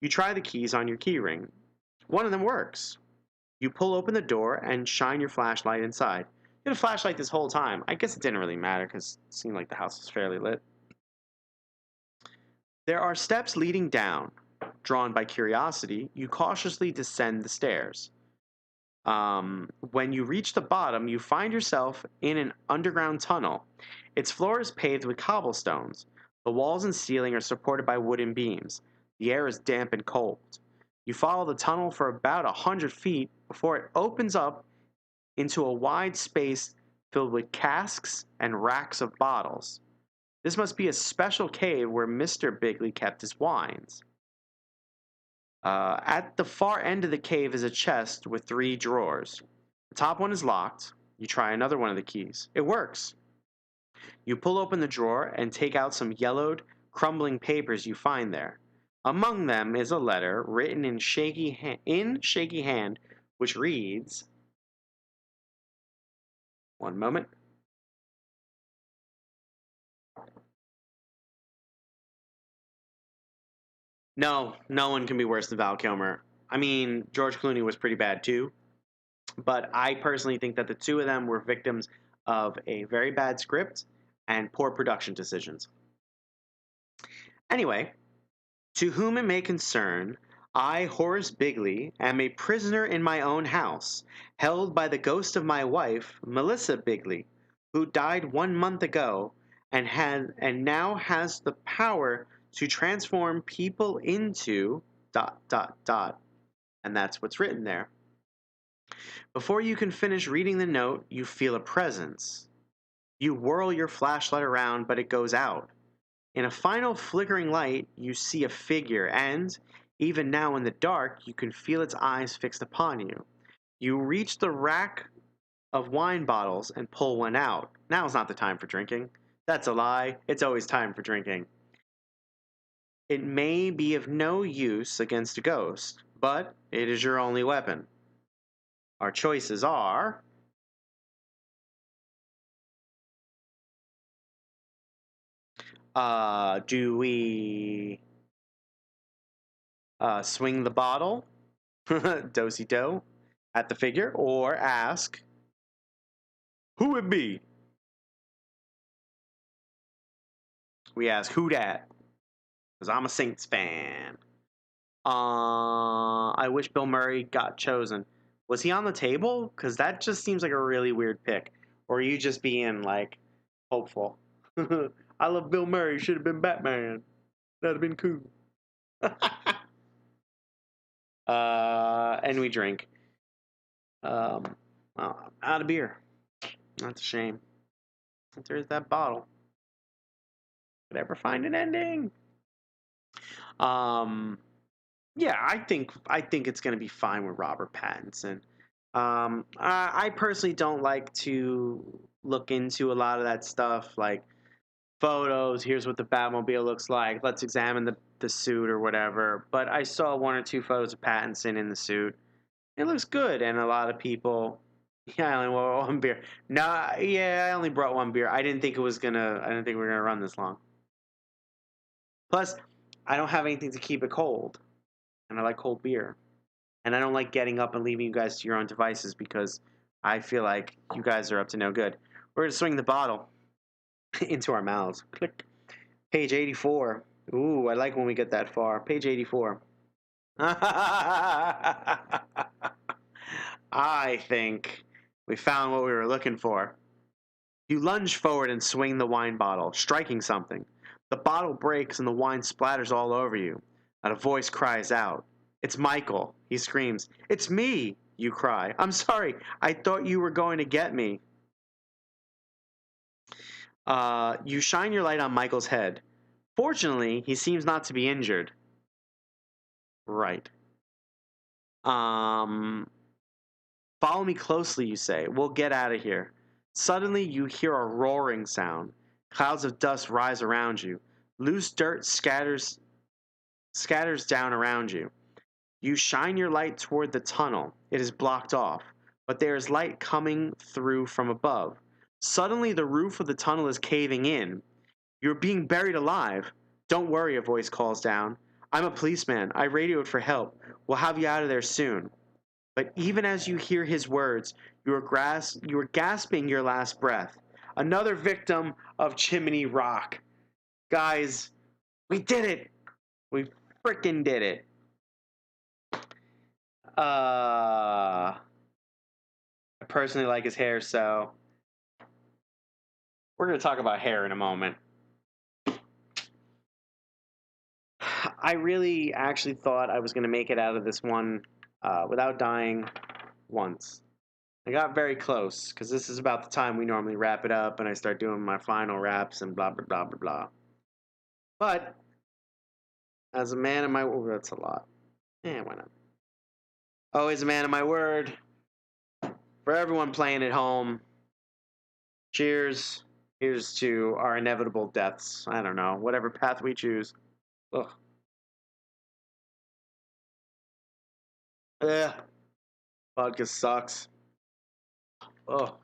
You try the keys on your keyring. One of them works. You pull open the door and shine your flashlight inside. You had a flashlight this whole time. I guess it didn't really matter because it seemed like the house was fairly lit. There are steps leading down. Drawn by curiosity, you cautiously descend the stairs. When you reach the bottom, you find yourself in an underground tunnel. Its floor is paved with cobblestones. The walls and ceiling are supported by wooden beams. The air is damp and cold. You follow the tunnel for about 100 feet before it opens up into a wide space filled with casks and racks of bottles. This must be a special cave where Mr. Bigley kept his wines. At the far end of the cave is a chest with 3 drawers. The top one is locked. You try another one of the keys. It works. You pull open the drawer and take out some yellowed, crumbling papers you find there. Among them is a letter written in shaky hand, which reads, one moment. No, no one can be worse than Val Kilmer. I mean, George Clooney was pretty bad too, but I personally think that the 2 of them were victims of a very bad script and poor production decisions. Anyway, to whom it may concern, I, Horace Bigley, am a prisoner in my own house, held by the ghost of my wife, Melissa Bigley, who died 1 month ago and now has the power to transform people into ... And that's what's written there. Before you can finish reading the note, you feel a presence. You whirl your flashlight around, but it goes out. In a final flickering light, you see a figure, and Even now in the dark, you can feel its eyes fixed upon you. You reach the rack of wine bottles and pull one out. Now's not the time for drinking. That's a lie. It's always time for drinking. It may be of no use against a ghost, but it is your only weapon. Our choices are do we swing the bottle, dosey do, at the figure, or ask, who it be? We ask, who dat? Because I'm a Saints fan. I wish Bill Murray got chosen. Was he on the table? Because that just seems like a really weird pick. Or are you just being, like, hopeful? I love Bill Murray. Should have been Batman. That'd have been cool. And we drink. Well, I'm out of beer. That's a shame. But there's that bottle. Could ever find an ending? Yeah, I think it's gonna be fine with Robert Pattinson. I personally don't like to look into a lot of that stuff, like photos. Here's what the Batmobile looks like. Let's examine the suit or whatever. But I saw one or two photos of Pattinson in the suit. It looks good, and a lot of people. Yeah, I only brought one beer. No, yeah, I only brought one beer. I didn't think we were gonna run this long. Plus, I don't have anything to keep it cold, and I like cold beer. And I don't like getting up and leaving you guys to your own devices because I feel like you guys are up to no good. We're going to swing the bottle into our mouths. Click. Page 84. Ooh, I like when we get that far. Page 84. I think we found what we were looking for. You lunge forward and swing the wine bottle, striking something. The bottle breaks and the wine splatters all over you. And a voice cries out. It's Michael. He screams. It's me, you cry. I'm sorry. I thought you were going to get me. You shine your light on Michael's head. Fortunately, he seems not to be injured. Right. Follow me closely, you say. We'll get out of here. Suddenly, you hear a roaring sound. Clouds of dust rise around you. Loose dirt scatters down around you. You shine your light toward the tunnel. It is blocked off, but there is light coming through from above. Suddenly, the roof of the tunnel is caving in. You're being buried alive. Don't worry, a voice calls down. I'm a policeman. I radioed for help. We'll have you out of there soon. But even as you hear his words, you are gasping your last breath. Another victim of Chimney Rock. Guys, we did it. We frickin' did it. I personally like his hair, so we're going to talk about hair in a moment. I really actually thought I was going to make it out of this one without dying once. I got very close, because this is about the time we normally wrap it up, and I start doing my final wraps and blah, blah, blah, blah, blah. But, as a man of my word, that's a lot. Why not? Always a man of my word. For everyone playing at home, cheers. Here's to our inevitable deaths. I don't know, whatever path we choose. Ugh. Ugh. Vodka sucks. Oh.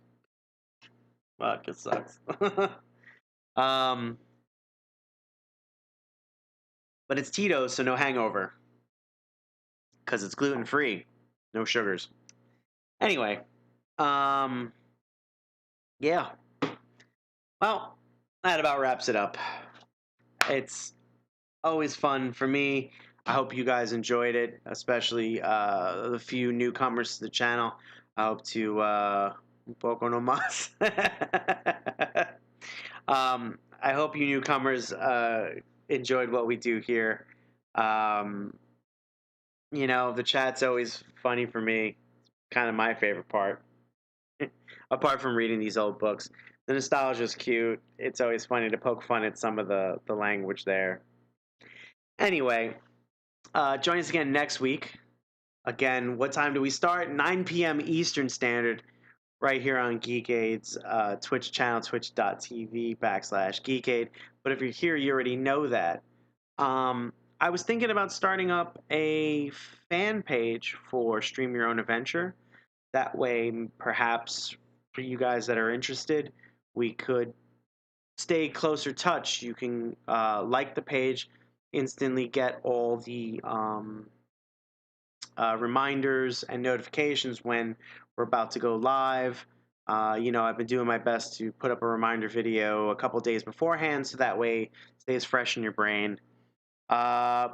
Vodka sucks. But it's Tito's, so no hangover. Because it's gluten-free. No sugars. Anyway. Yeah. Well, that about wraps it up. It's always fun for me. I hope you guys enjoyed it, especially the few newcomers to the channel. I hope to un poco no más. I hope you newcomers enjoyed what we do here. You know, the chat's always funny for me. Kind of my favorite part. Apart from reading these old books. The nostalgia's cute. It's always funny to poke fun at some of the language there. Anyway, Join us again next week. Again, what time do we start? 9 p.m. Eastern Standard, right here on Geekade's Twitch channel, twitch.tv/Geekade. But if you're here, you already know that. I was thinking about starting up a fan page for Stream Your Own Adventure. That way, perhaps for you guys that are interested, we could stay closer touch. You can like the page, instantly get all the reminders and notifications when we're about to go live. I've been doing my best to put up a reminder video a couple days beforehand, so that way it stays fresh in your brain. Yeah.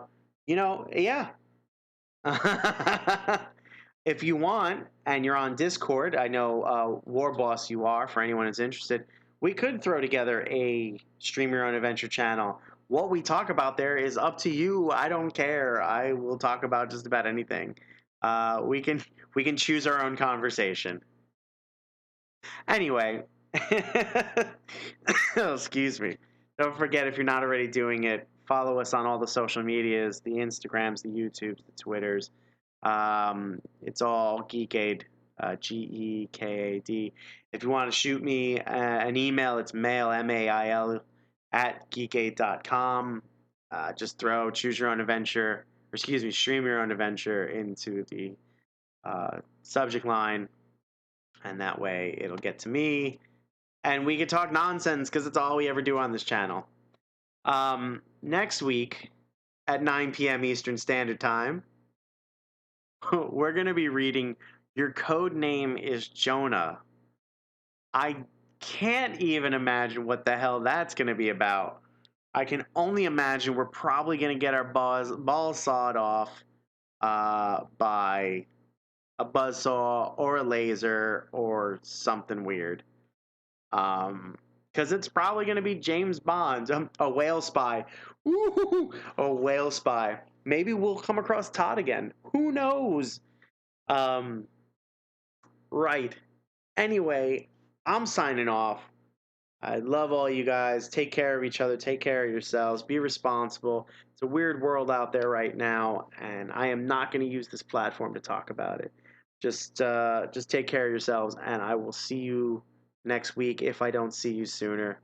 If you want, and you're on Discord, I know War Boss you are, for anyone who's interested, we could throw together a Stream Your Own Adventure channel. What we talk about there is up to you. I don't care. I will talk about just about anything. We can choose our own conversation. Anyway, oh, excuse me. Don't forget, if you're not already doing it, follow us on all the social medias, the Instagrams, the YouTubes, the Twitters. It's all Geekade, Geekad. If you want to shoot me an email, it's mail, mail, at geekade.com. Just choose your own adventure, or excuse me, stream your own adventure into the subject line, and that way it'll get to me, and we can talk nonsense because it's all we ever do on this channel. Next week at 9 p.m. Eastern Standard Time, we're going to be reading Your Code Name is Jonah. I can't even imagine what the hell that's going to be about. I can only imagine we're probably going to get our balls sawed off by a buzzsaw or a laser or something weird. Because it's probably going to be James Bond, a whale spy. Ooh, a whale spy. Maybe we'll come across Todd again. Who knows? Right. Anyway, I'm signing off. I love all you guys. Take care of each other. Take care of yourselves. Be responsible. It's a weird world out there right now, and I am not going to use this platform to talk about it. Just take care of yourselves, and I will see you next week if I don't see you sooner.